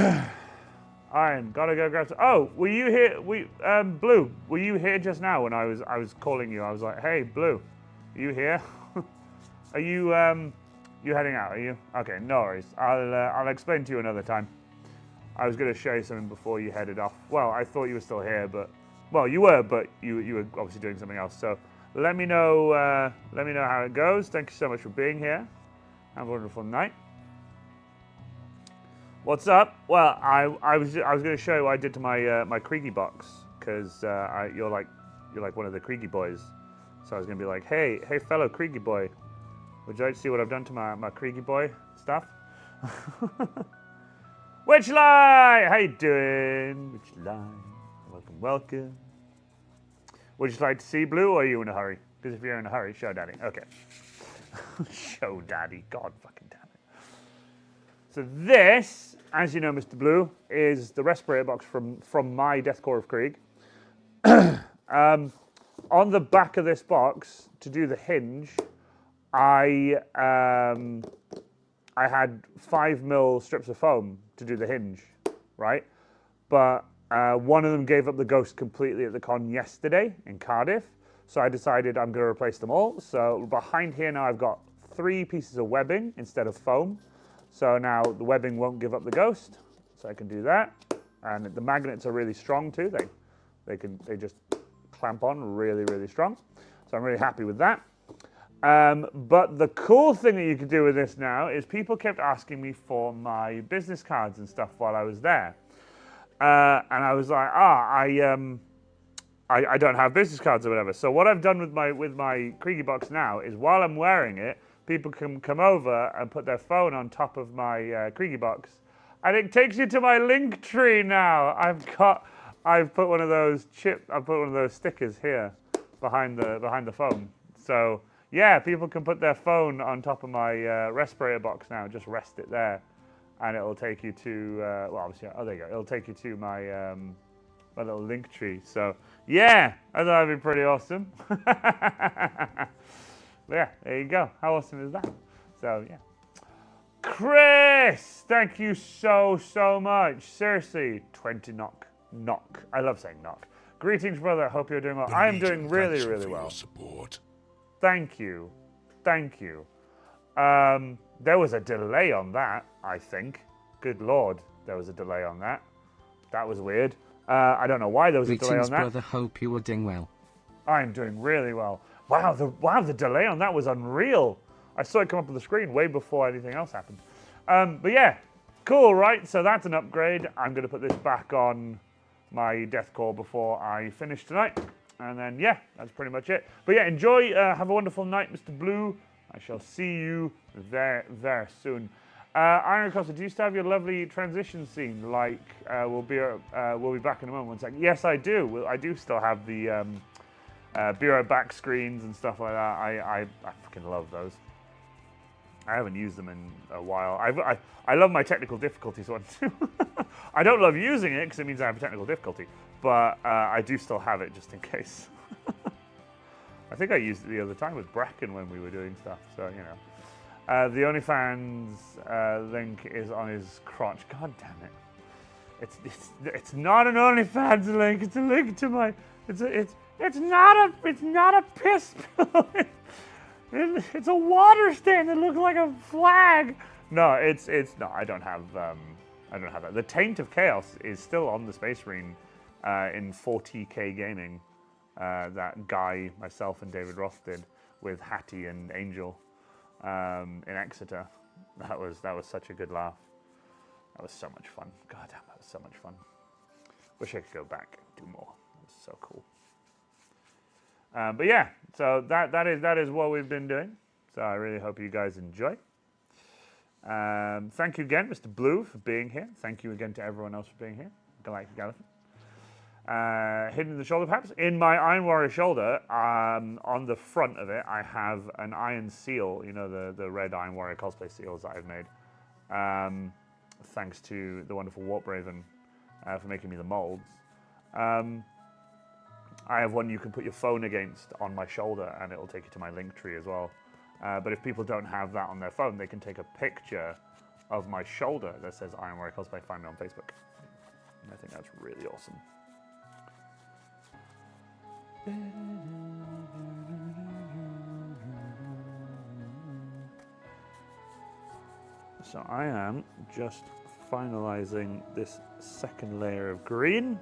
go. Iron, gotta go grab some. Oh, were you here? Blue, were you here just now when I was calling you? I was like, hey, Blue, are you here? Are you you heading out? Are you? Okay, no worries. I'll explain to you another time. I was gonna show you something before you headed off. Well, I thought you were still here, but well, you were, but you were obviously doing something else. So let me know how it goes. Thank you so much for being here. Have a wonderful night. What's up? Well, I was going to show you what I did to my my Kriegy box because you're like one of the Kriegy boys, so I was going to be like, hey fellow Kriegy boy, would you like to see what I've done to my Kriegy boy stuff? Witchlight, how you doing? Witchlight, welcome. Would you like to see Blue, or are you in a hurry? Because if you're in a hurry, show Daddy. Okay. Show Daddy, God fucking damn it. So this, as you know, Mr. Blue, is the respirator box from my Deathcore of Krieg. On the back of this box, to do the hinge, I had 5mm strips of foam to do the hinge, right? But one of them gave up the ghost completely at the con yesterday in Cardiff, so I decided I'm going to replace them all. So behind here now I've got 3 pieces of webbing instead of foam. So now the webbing won't give up the ghost, so I can do that. And the magnets are really strong too. They just clamp on really, really strong. So I'm really happy with that. But the cool thing that you can do with this now is people kept asking me for my business cards and stuff while I was there. And I was like, I don't have business cards or whatever. So what I've done with my Kriegy box now is while I'm wearing it, people can come over and put their phone on top of my Kriegy box, and it takes you to my link tree now. I've put one of those stickers here behind the phone. So yeah, people can put their phone on top of my respirator box now. Just rest it there, and it'll take you to well, obviously, oh there you go. It'll take you to my my little link tree. So yeah, I thought that'd be pretty awesome. Yeah, there you go. How awesome is that? So yeah. Chris, thank you so much. Seriously, 20 knock. I love saying knock. Greetings, brother. Hope you're doing well. I am doing really, really well. Support. Thank you. There was a delay on that, I think. Good Lord, there was a delay on that. That was weird. I don't know why there was a delay on that. Brother. Hope you are doing well. I'm doing really well. Wow, the delay on that was unreal. I saw it come up on the screen way before anything else happened. But yeah, cool, right? So that's an upgrade. I'm going to put this back on my Deathcore before I finish tonight. And then, yeah, that's pretty much it. But yeah, enjoy. Have a wonderful night, Mr. Blue. I shall see you there soon. Iron Costa, do you still have your lovely transition scene? Like, we'll be back in a moment. One second. Yes, I do. I do still have the Bureau back screens and stuff like that. I fucking love those. I haven't used them in a while. I love my technical difficulties one too. I don't love using it because it means I have a technical difficulty, but I do still have it just in case. I think I used it the other time with Brecon when we were doing stuff, so you know. The OnlyFans link is on his crotch. God damn it! It's not an OnlyFans link. It's a link to my. It's not a piss pill. It's a water stain that looks like a flag. No, it's no. I don't have that. The Taint of Chaos is still on the Space Marine in 40k gaming. That Guy, myself, and David Roth did with Hattie and Angel in Exeter. That was such a good laugh. That was so much fun. God damn, that was so much fun. Wish I could go back and do more. It was so cool. But yeah, so that is what we've been doing. So I really hope you guys enjoy. Thank you again, Mr. Blue, for being here. Thank you again to everyone else for being here. Galactic Elephant. Hidden in the shoulder perhaps. In my Iron Warrior shoulder, on the front of it, I have an iron seal. You know, the red Iron Warrior cosplay seals that I've made. Thanks to the wonderful Warp Raven for making me the molds. I have one you can put your phone against on my shoulder and it'll take you to my link tree as well. But if people don't have that on their phone, they can take a picture of my shoulder that says Iron Warrior Cosplay. Find me on Facebook. I think that's really awesome. So I am just finalizing this second layer of green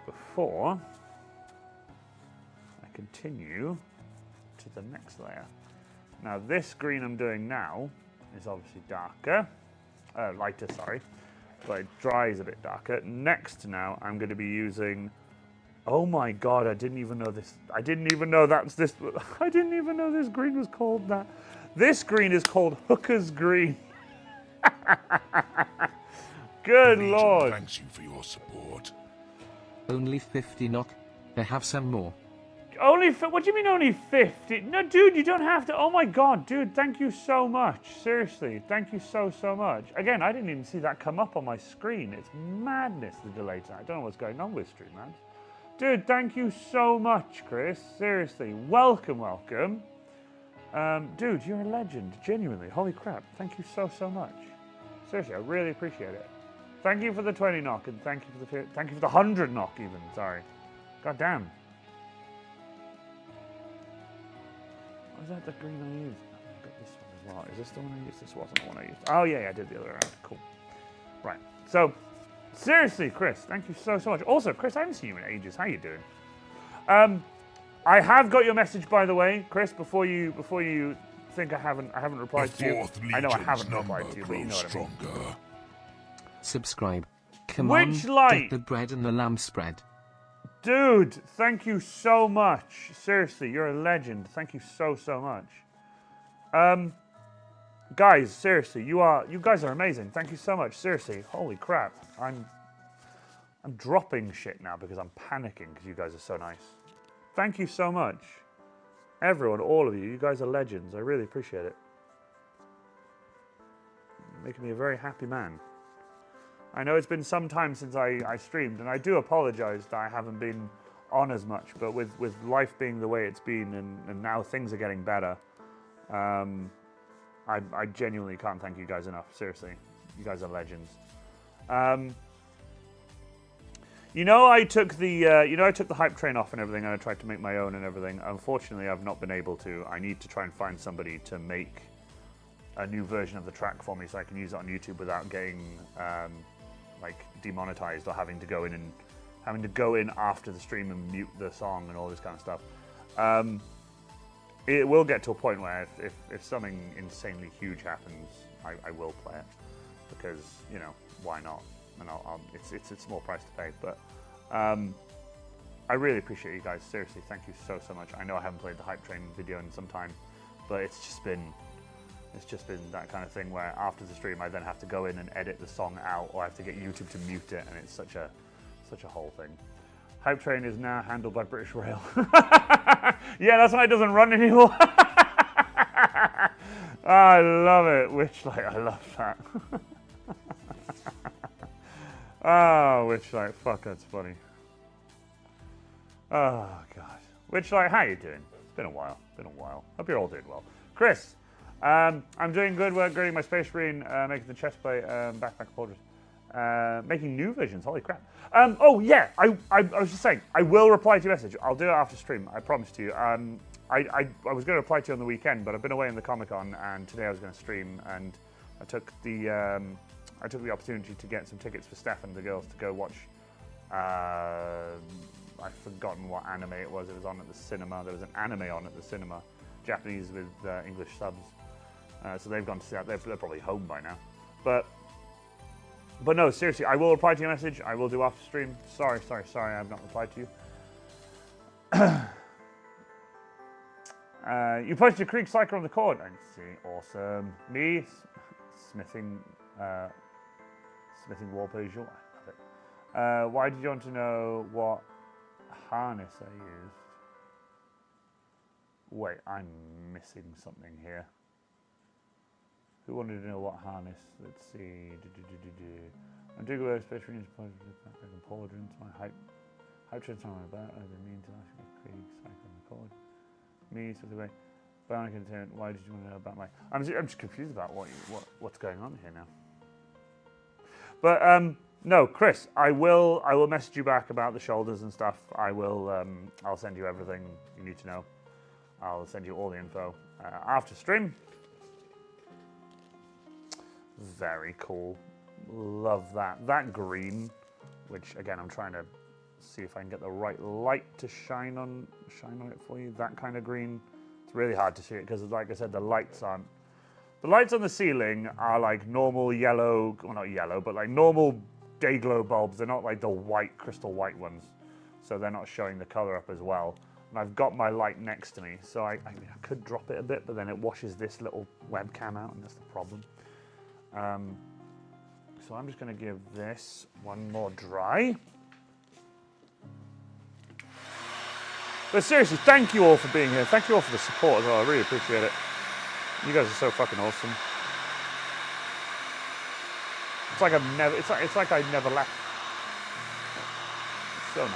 before I continue to the next layer. Now this green I'm doing now is obviously darker, lighter, sorry, but it dries a bit darker. Next now I'm going to be using, oh my god, I didn't even know this. I didn't even know that's this. I didn't even know this green was called that. This green is called Hooker's Green. Good Legion lord. thanks you for your support. Only 50 knock. They have some more. Only, what do you mean only 50? No, dude, you don't have to. Oh my god, dude, thank you so much. Seriously, thank you so much. Again, I didn't even see that come up on my screen. It's madness, the delay time. I don't know what's going on with Streamlabs. Dude, thank you so much, Chris. Seriously, welcome. Dude, you're a legend, genuinely. Holy crap, thank you so much. Seriously, I really appreciate it. Thank you for the 20 knock, and thank you for the 100 knock even, sorry. God damn. Was that the green I used? I got this one as well. Is this the one I used? This wasn't the one I used. Oh yeah, I did the other round. Cool. Right. So, seriously, Chris, thank you so much. Also, Chris, I haven't seen you in ages. How you doing? I have got your message, by the way, Chris. Before you think I haven't replied to you. I know I haven't replied to you, but you know what I mean. Subscribe. Come Which on, light? get the bread and the lamb spread. Dude, thank you so much. Seriously, you're a legend. Thank you so much. Guys, seriously, you guys are amazing. Thank you so much. Seriously, holy crap. I'm dropping shit now because I'm panicking because you guys are so nice. Thank you so much. Everyone, all of you, you guys are legends. I really appreciate it. Making me a very happy man. I know it's been some time since I streamed, and I do apologize that I haven't been on as much, but with life being the way it's been, and now things are getting better, I genuinely can't thank you guys enough. Seriously, you guys are legends. I took the hype train off and everything, and I tried to make my own and everything. Unfortunately, I've not been able to. I need to try and find somebody to make a new version of the track for me so I can use it on YouTube without getting demonetized or having to go in after the stream and mute the song and all this kind of stuff. It will get to a point where if something insanely huge happens, I will play it because why not? And it's a small price to pay, but I really appreciate you guys. Seriously, thank you so much. I know I haven't played the hype train video in some time, but it's just been that kind of thing where after the stream I then have to go in and edit the song out, or I have to get YouTube to mute it, and it's such a whole thing. Hype train is now handled by British Rail. Yeah, that's why it doesn't run anymore. I love it. Witchlight, I love that. Oh, Witchlight, fuck, that's funny. Oh god. Witchlight, how you doing? It's been a while. Hope you're all doing well. Chris, I'm doing good work grading my Space Marine, making the chest plate, backpack upholders, making new visions. Holy crap! Oh yeah, I was just saying I will reply to your message. I'll do it after stream. I promise to you. I was going to reply to you on the weekend, but I've been away in the Comic-Con, and today I was going to stream, and I took the opportunity to get some tickets for Steph and the girls to go watch. I've forgotten what anime it was. It was on at the cinema. There was an anime on at the cinema, Japanese with English subs. So they've gone to see that. They're probably home by now. But no, seriously, I will reply to your message. I will do after stream. Sorry, I have not replied to you. You posted your Krieg cycle on the cord. I see. Awesome. Me, smithing wallpaper. I love it. Why did you want to know what harness I used? Wait, I'm missing something here. Who wanted to know what harness? Let's see. I'm doing a Space Marines and pauldrons. My hype train's not about. I've been meaning to ask you Krieg cycle on the cord. Me, so the way. Bionic intent. Why did you want to know about my? I'm just confused about what's going on here now. But No, Chris, I will message you back about the shoulders and stuff. I'll send you everything you need to know. I'll send you all the info after stream. Very cool. Love that. That green, which again I'm trying to see if I can get the right light to shine on it for you. That kind of green. It's really hard to see it because, like I said, the lights on the ceiling are like normal yellow, well not yellow, but like normal day glow bulbs. They're not like the white, crystal white ones. So they're not showing the color up as well. And I've got my light next to me, so I could drop it a bit, but then it washes this little webcam out, and that's the problem. So I'm just going to give this one more dry. But seriously, thank you all for being here. Thank you all for the support as well. I really appreciate it. You guys are so fucking awesome. It's like I've never. It's like I never left. It's so nice.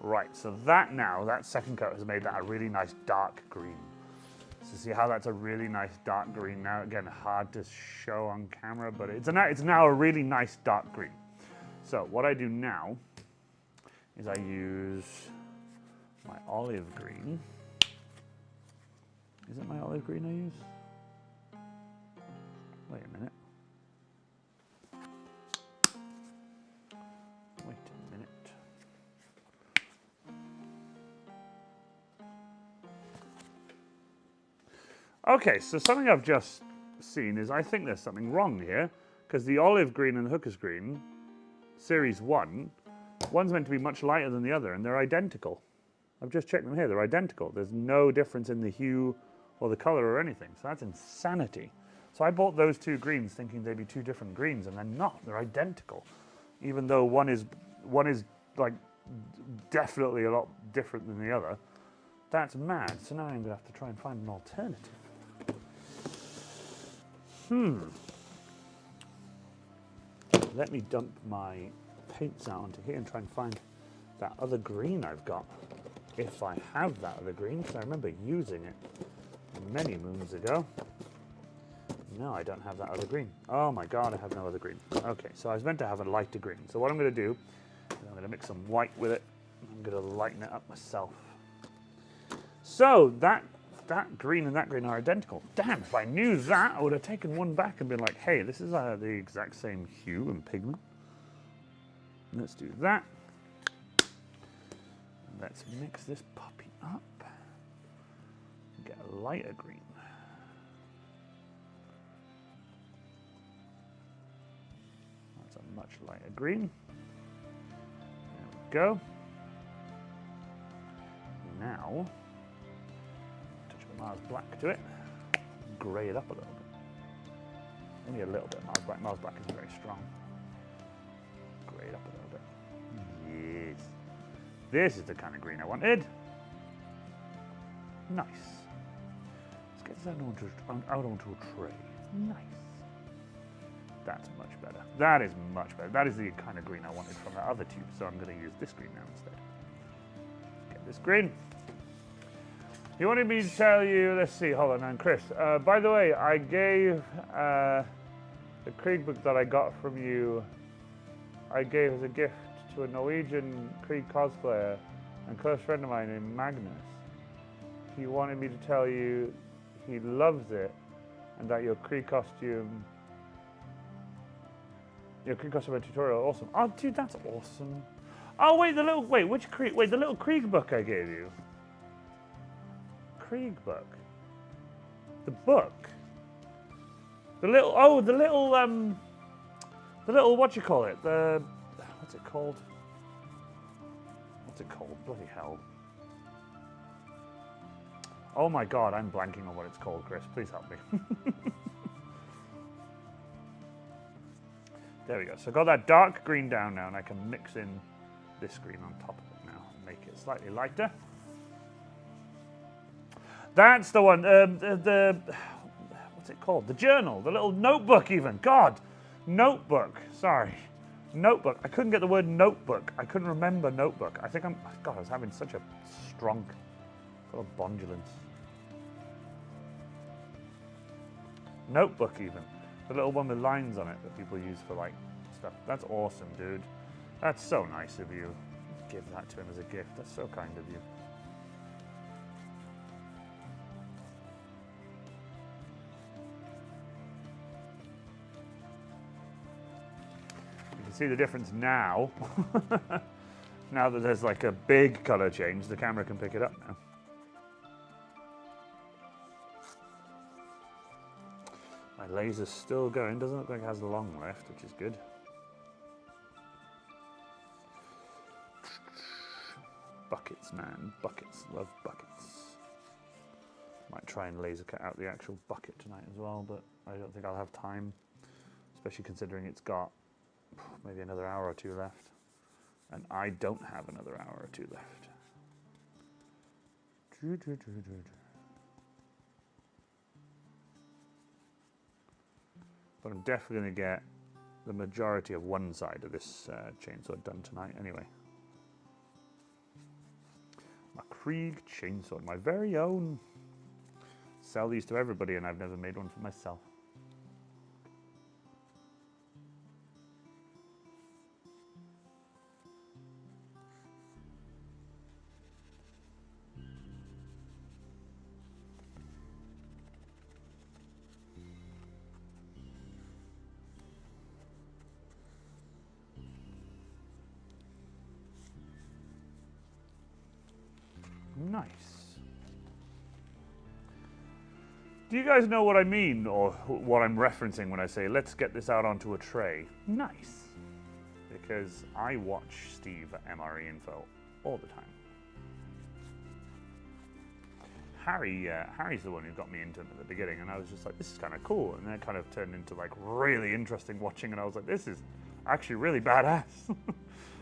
Right, so that second coat has made that a really nice dark green. So see how that's a really nice dark green now? Again, hard to show on camera, but it's now a really nice dark green. So what I do now is I use my olive green. Is it my olive green I use? Wait a minute. Wait a minute. Okay, so something I've just seen is I think there's something wrong here, because the olive green and the hooker's green, series 1, one's meant to be much lighter than the other, and they're identical. I've just checked them here, they're identical. There's no difference in the hue or the color or anything, so that's insanity. So I bought those two greens thinking they'd be two different greens, and they're not, they're identical. Even though one is like definitely a lot different than the other. That's mad, so now I'm gonna have to try and find an alternative. Let me dump my paints out onto here and try and find that other green I've got. If I have that other green, because I remember using it many moons ago. No, I don't have that other green. Oh my god, I have no other green. Okay, so I was meant to have a lighter green. So what I'm going to do is I'm going to mix some white with it. I'm going to lighten it up myself. So that green and that green are identical. Damn, if I knew that, I would have taken one back and been like, hey, this is the exact same hue and pigment. Let's do that. Let's mix this puppy up. Get a lighter green. That's a much lighter green. There we go. Now, Mars Black to it, grey it up a little bit. Only a little bit Mars Black. Mars Black is very strong. Grey it up a little bit. Yes. This is the kind of green I wanted. Nice. Let's get that out onto a tray. Nice. That's much better. That is much better. That is the kind of green I wanted from the other tube, so I'm going to use this green now instead. Let's get this green. He wanted me to tell you, let's see, hold on, and Chris. By the way, I gave the Krieg book that I got from you, I gave as a gift to a Norwegian Krieg cosplayer and close friend of mine named Magnus. He wanted me to tell you he loves it and that your Krieg costume tutorial, awesome. Oh, dude, that's awesome. Oh, wait, the little Krieg book I gave you. Krieg book. The book. The little what you call it? What's it called? What's it called? Bloody hell. Oh my god, I'm blanking on what it's called, Chris. Please help me. There we go. So I got that dark green down now, and I can mix in this green on top of it now and make it slightly lighter. That's the one. what's it called? The journal, the little notebook even. God, notebook, sorry. Notebook. I couldn't get the word notebook. I couldn't remember notebook. I think God, I was having such a strong, full of bondulance. Notebook even. The little one with lines on it that people use for like stuff. That's awesome, dude. That's so nice of you. Give that to him as a gift. That's so kind of you. You can see the difference now. Now that there's like a big color change, the camera can pick it up now. My laser's still going. Doesn't look like it has long left, which is good. Buckets, man. Buckets. Love buckets. Might try and laser cut out the actual bucket tonight as well, but I don't think I'll have time, especially considering it's got maybe another hour or two left. And I don't have another hour or two left. But I'm definitely going to get the majority of one side of this chainsword done tonight anyway. My Krieg chainsword, my very own. Sell these to everybody and I've never made one for myself. Nice. Do you guys know what I mean or what I'm referencing when I say let's get this out onto a tray? Nice. Because I watch Steve at MRE Info all the time. Harry's the one who got me into it at the beginning and I was just like, this is kind of cool. And then it kind of turned into like really interesting watching and I was like, this is actually really badass.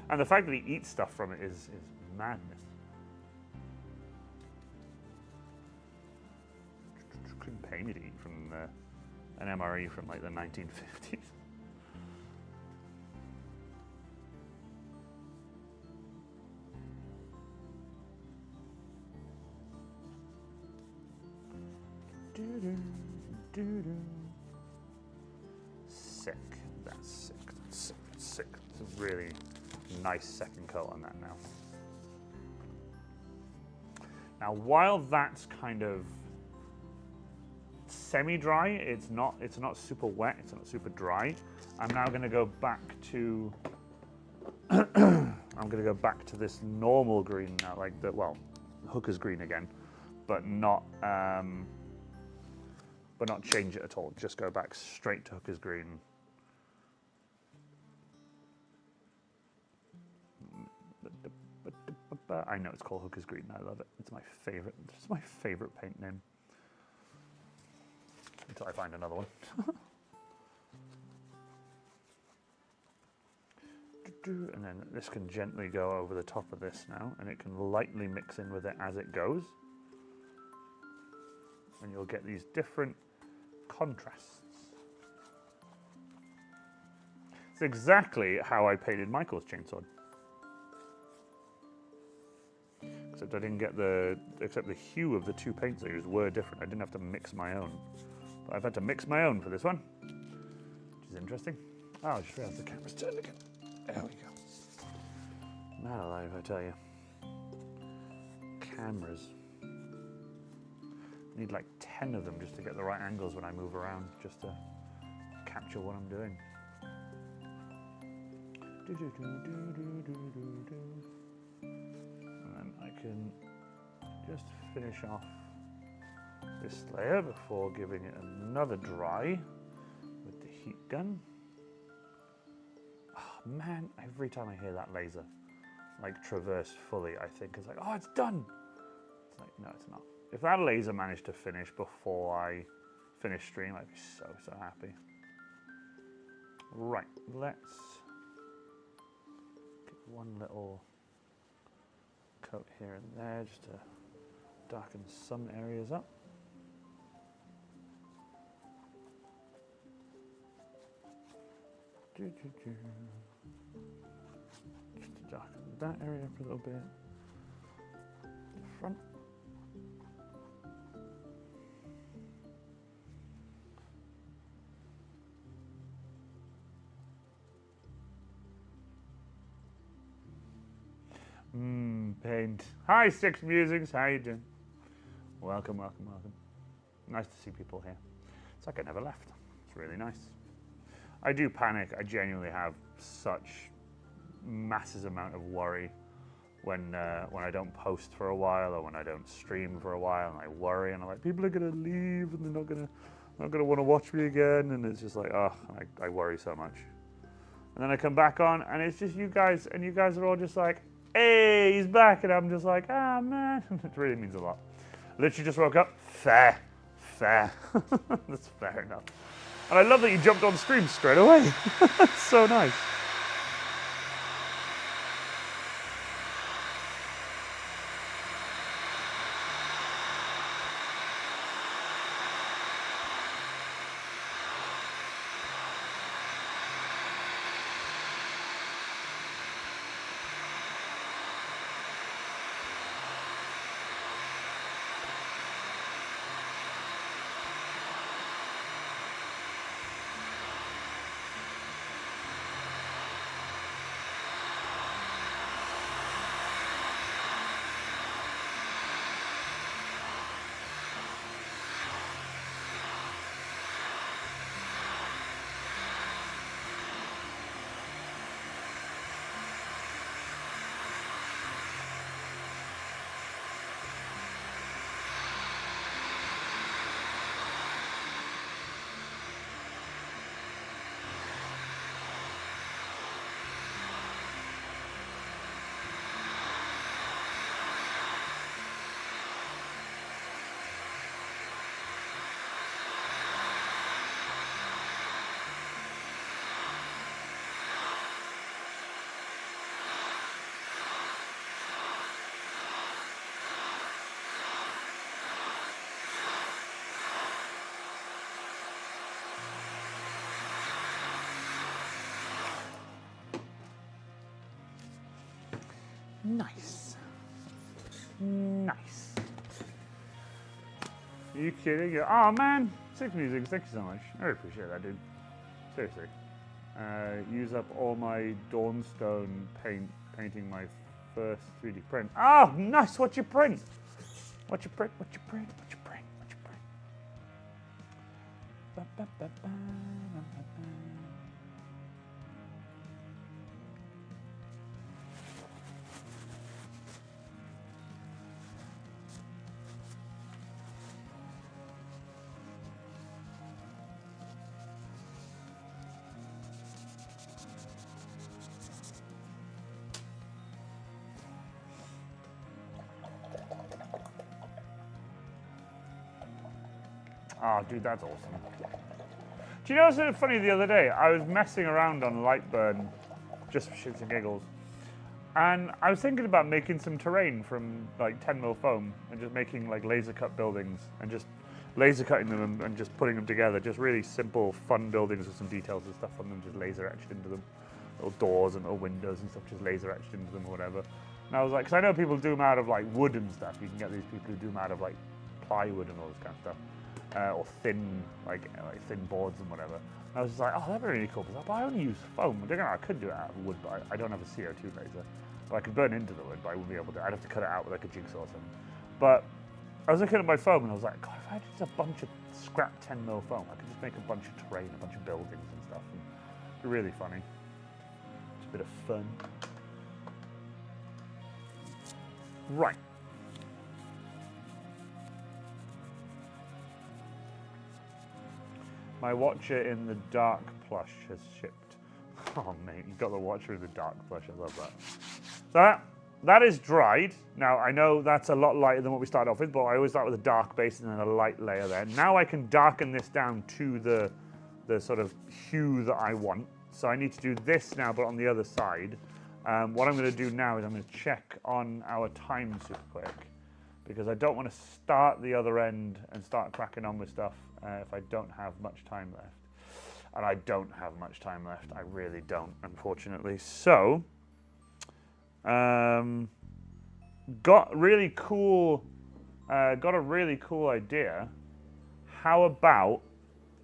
And the fact that he eats stuff from it is madness. Couldn't pay me to eat from an MRE from like the 1950s. Sick. That's sick. That's sick. That's sick. It's a really nice second coat on that now. Now, while that's kind of semi-dry, it's not super wet, it's not super dry. I'm now going to go back to this normal green now, like the hooker's green again, but not change it at all. Just go back straight to hooker's green. I know it's called hooker's green. I love it. It's my favorite. It's my favorite paint name. Until I find another one. And then this can gently go over the top of this now, and it can lightly mix in with it as it goes. And you'll get these different contrasts. It's exactly how I painted Michael's chainsword. Except I didn't get except the hue of the two paints I used were different. I didn't have to mix my own. But I've had to mix my own for this one, which is interesting. Oh, I just realized the camera's turned again. There we go. Man alive, I tell you. Cameras. I need like 10 of them just to get the right angles when I move around, just to capture what I'm doing. And then I can just finish off this layer before giving it another dry with the heat gun. Oh man, every time I hear that laser like traverse fully, I think it's like, oh, it's done. It's like, no, it's not. If that laser managed to finish before I finish stream, I'd be so happy. Right, let's get one little coat here and there just to darken some areas up. Just to darken that area up a little bit. The front. Paint. Hi, Six Musings. How you doing? Welcome, welcome, welcome. Nice to see people here. It's like I never left. It's really nice. I do panic. I genuinely have such massive amount of worry when I don't post for a while or when I don't stream for a while, and I worry and I'm like, people are gonna leave and they're not gonna want to watch me again, and it's just like, oh, I worry so much. And then I come back on and it's just you guys, and you guys are all just like, hey, he's back, and I'm just like, ah, man. It really means a lot. Literally just woke up. Fair. That's fair enough. And I love that you jumped on stream straight away. That's so nice. Nice. Nice. Are you kidding? Oh man, Six Music, thank you so much. I really appreciate that, dude. Seriously. Use up all my Dawnstone painting my first 3D print. Oh, nice. What's your print? What's your print? What's your print? What's your print? What's your print? Ba, ba, ba, ba, ba, ba, ba. Oh, dude, that's awesome. Do you know what's so funny the other day? I was messing around on Lightburn, just for shits and giggles, and I was thinking about making some terrain from like 10mm foam and just making like laser cut buildings and just laser cutting them and just putting them together. Just really simple, fun buildings with some details and stuff on them, just laser etched into them. Little doors and little windows and stuff, just laser etched into them or whatever. And I was like, because I know people do them out of like wood and stuff. You can get these people who do them out of like plywood and all this kind of stuff. Or thin, like thin boards and whatever. And I was just like, oh, that'd be really cool. But I only use foam. I could do it out of wood, but I don't have a CO2 laser. But I could burn into the wood, but I wouldn't be able to. I'd have to cut it out with like a jigsaw or something. But I was looking at my foam and I was like, God, if I had just a bunch of scrap 10mm foam, I could just make a bunch of terrain, a bunch of buildings and stuff. And it'd be really funny. It's a bit of fun. Right. My Watcher in the Dark plush has shipped. Oh, mate, you got the Watcher in the Dark plush. I love that. So that is dried. Now, I know that's a lot lighter than what we started off with, but I always start with a dark base and then a light layer there. Now I can darken this down to the sort of hue that I want. So I need to do this now, but on the other side. What I'm going to do now is I'm going to check on our time super quick, because I don't want to start the other end and start cracking on with stuff if I don't have much time left. and I don't have much time left. I really don't, unfortunately. So, got a really cool idea. How about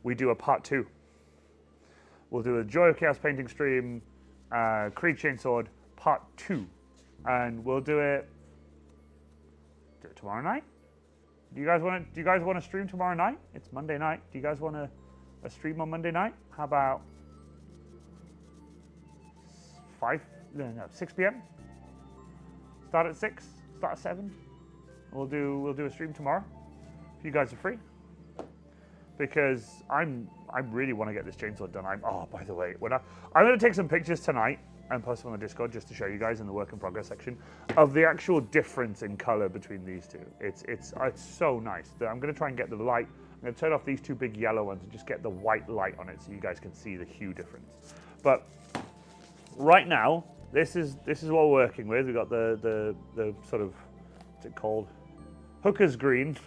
we do a part 2? We'll do a Joy of Chaos painting stream, Krieg Chainsword part 2, and we'll do it tomorrow night. Do you guys want to stream tomorrow night? It's Monday night. Do you guys want a stream on Monday night? How about 6 p.m. Start at 6. Start at 7. We'll do a stream tomorrow if you guys are free. Because I really want to get this chainsaw done. By the way, I'm going to take some pictures tonight and post them on the Discord just to show you guys in the work in progress section of the actual difference in color between these two. It's so nice. I'm going to try and get the light. I'm going to turn off these 2 big yellow ones and just get the white light on it so you guys can see the hue difference. But right now, this is what we're working with. We've got the sort of, what's it called? Hooker's green.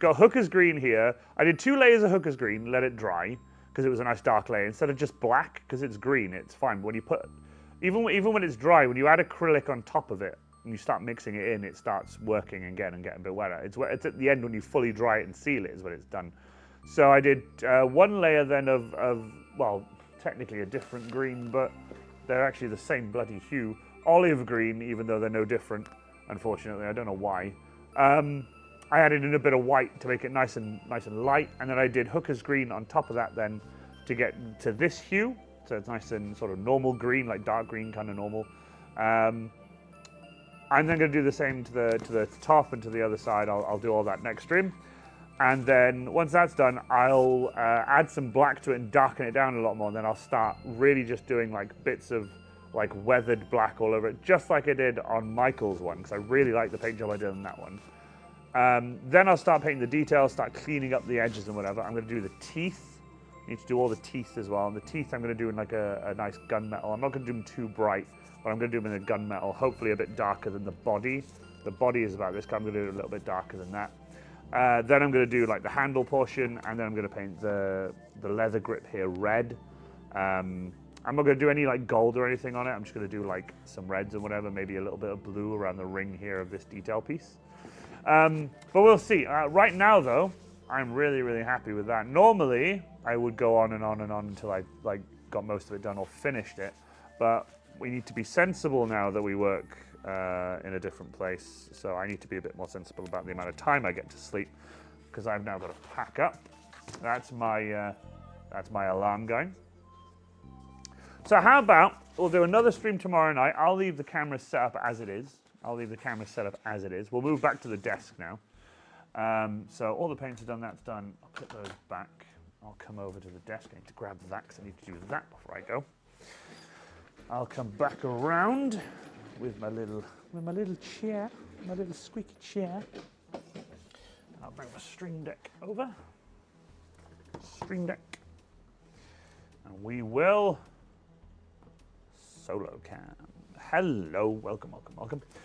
Got Hooker's green here. I did 2 layers of Hooker's green, let it dry, because it was a nice dark layer, instead of just black, because it's green, it's fine. When you put, even when it's dry, when you add acrylic on top of it, and you start mixing it in, it starts working and getting a bit wetter. It's at the end when you fully dry it and seal it is when it's done. So I did 1 layer then of, well, technically a different green, but they're actually the same bloody hue. Olive green, even though they're no different, unfortunately. I don't know why. I added in a bit of white to make it nice and light, and then I did Hooker's green on top of that then to get to this hue, so it's nice and sort of normal green, like dark green, kind of normal. I'm then going to do the same to the top and to the other side. I'll do all that next stream, and then once that's done, I'll add some black to it and darken it down a lot more. And then I'll start really just doing like bits of like weathered black all over it, just like I did on Michael's one, because I really like the paint job I did on that one. Then I'll start painting the details, start cleaning up the edges and whatever. I'm going to do the teeth. I need to do all the teeth as well. And the teeth I'm going to do in like a nice gunmetal. I'm not going to do them too bright, but I'm going to do them in a gunmetal, hopefully a bit darker than the body. The body is about this, I'm going to do it a little bit darker than that. Then I'm going to do like the handle portion, and then I'm going to paint the leather grip here red. I'm not going to do any like gold or anything on it. I'm just going to do like some reds and whatever, maybe a little bit of blue around the ring here of this detail piece. But we'll see. Right now, though, I'm really, really happy with that. Normally, I would go on and on and on until I like got most of it done or finished it. But we need to be sensible now that we work in a different place. So I need to be a bit more sensible about the amount of time I get to sleep, because I've now got to pack up. That's my alarm going. So how about we'll do another stream tomorrow night. I'll leave the camera set up as it is. We'll move back to the desk now. So all the paints are done, that's done. I'll put those back. I'll come over to the desk. I need to grab that because I need to do that before I go. I'll come back around with my little chair, my little squeaky chair. I'll bring my Stream Deck over. Stream Deck. And we will solo cam. Hello, welcome.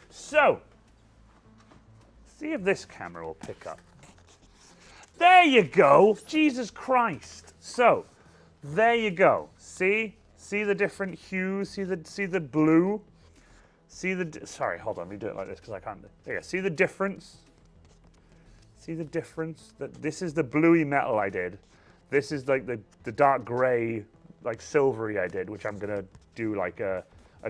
So, see if this camera will pick up. There you go. Jesus Christ. So, there you go. See the different hues. See the blue. Sorry, hold on. Let me do it like this because I can't. There you go. See the difference. That this is the bluey metal I did. This is like the dark gray, like silvery I did, which I'm gonna do like a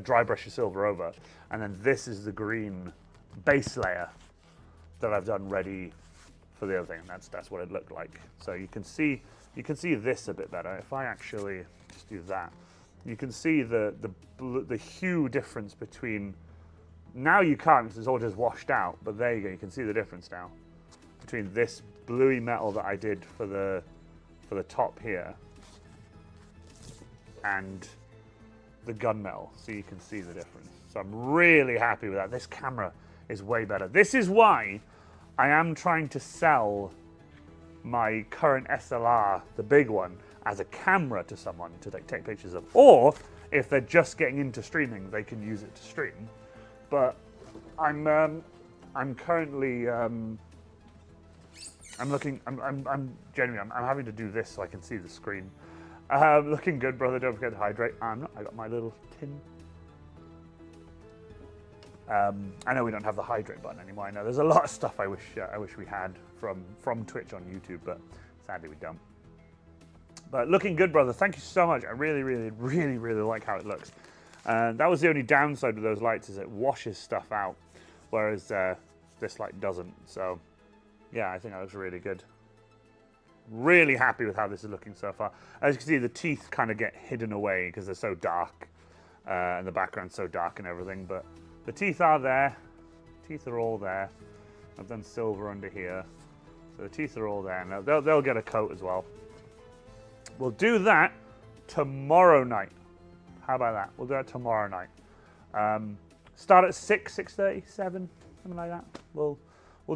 dry brush of silver over, and then this is the green base layer that I've done ready for the other thing, and that's what it looked like. So you can see this a bit better. If I actually just do that, you can see the hue difference between. Now you can't because it's all just washed out, but there you go. You can see the difference now between this bluey metal that I did for the top here and the gunmetal, so you can see the difference. So I'm really happy with that. This camera is way better. This is why I am trying to sell my current SLR, the big one, as a camera to someone to take pictures of. Or if they're just getting into streaming, they can use it to stream. But I'm currently I'm genuinely I'm having to do this so I can see the screen. Looking good, brother. Don't forget to hydrate. I'm not. I got my little tin. I know we don't have the hydrate button anymore. I know there's a lot of stuff I wish we had from Twitch on YouTube, but sadly we don't. But looking good, brother. Thank you so much. I really, really, really, really like how it looks. That was the only downside with those lights, is it washes stuff out, whereas this light doesn't. So, yeah, I think that looks really good. Really happy with how this is looking so far. As you can see, the teeth kind of get hidden away because they're so dark, and the background's so dark and everything. But the teeth are there. Teeth are all there. I've done silver under here, so the teeth are all there, and they'll get a coat as well. We'll do that tomorrow night. How about that? We'll do that tomorrow night. Start at 6, 6:30, 7, something like that. We'll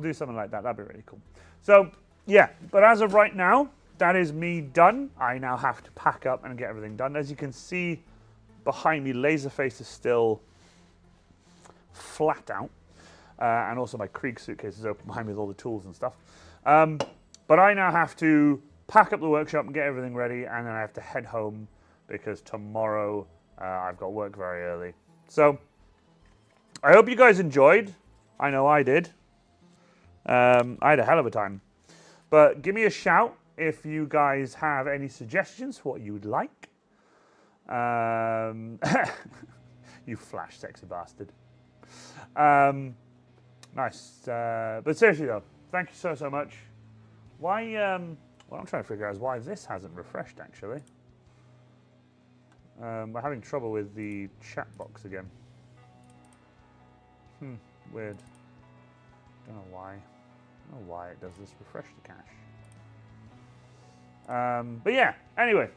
do something like that. That'd be really cool. So yeah, but as of right now, that is me done. I now have to pack up and get everything done. As you can see behind me, Laserface is still flat out, and also my Krieg suitcase is open behind me with all the tools and stuff. But I now have to pack up the workshop and get everything ready, and then I have to head home because tomorrow I've got work very early. So I hope you guys enjoyed. I know I did. I had a hell of a time. But give me a shout if you guys have any suggestions for what you would like. You flash sexy bastard. Nice. But seriously though, thank you so much. Why, what I'm trying to figure out is why this hasn't refreshed actually. We're having trouble with the chat box again. Weird. Don't know why. I don't know why it does this. Refresh the cache. But yeah, anyway.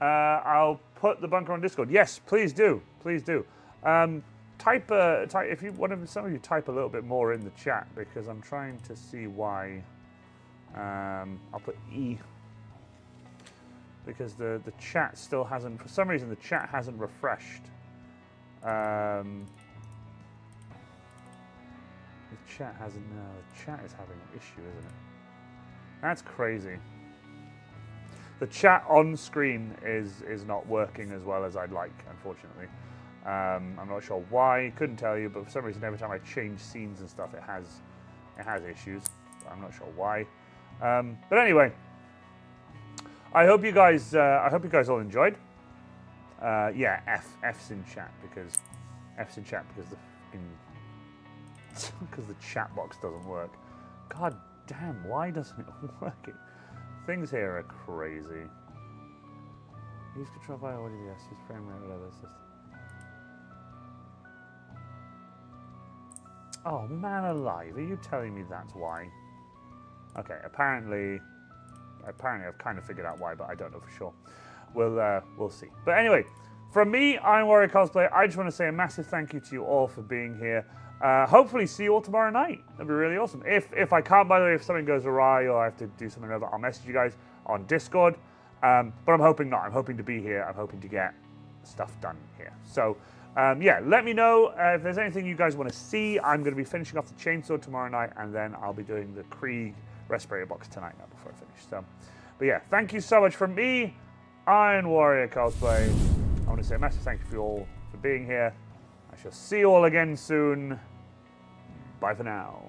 I'll put the bunker on Discord. Yes, please do. Please do. Type if you want, some of you type a little bit more in the chat because I'm trying to see why. I'll put E because the chat still hasn't, for some reason the chat hasn't refreshed. The chat hasn't, no, the chat is having an issue, isn't it? That's crazy. The chat on screen is not working as well as I'd like, unfortunately. I'm not sure why, couldn't tell you, but for some reason every time I change scenes and stuff it has issues. I'm not sure why. But anyway, I hope you guys all enjoyed. Yeah, F's in chat because the because the chat box doesn't work. God damn, why doesn't it work? Things here are crazy. Use control by audio, yes, use frame rate, whatever. It's just... Oh man alive, are you telling me that's why? Okay, apparently I've kind of figured out why, but I don't know for sure. We'll see. But anyway, from me, I'm Warrior Cosplay. I just want to say a massive thank you to you all for being here. Hopefully see you all tomorrow night. That'd be really awesome. If I can't, by the way, if something goes awry or I have to do something over, I'll message you guys on Discord. But I'm hoping not. I'm hoping to be here. I'm hoping to get stuff done here. So yeah, let me know if there's anything you guys want to see. I'm going to be finishing off the Chainsword tomorrow night, and then I'll be doing the Krieg respirator box tonight now before I finish. So, but yeah, thank you so much from me, Iron Warrior Cosplay. I want to say a massive thank you for you all for being here. I shall see you all again soon. Bye for now.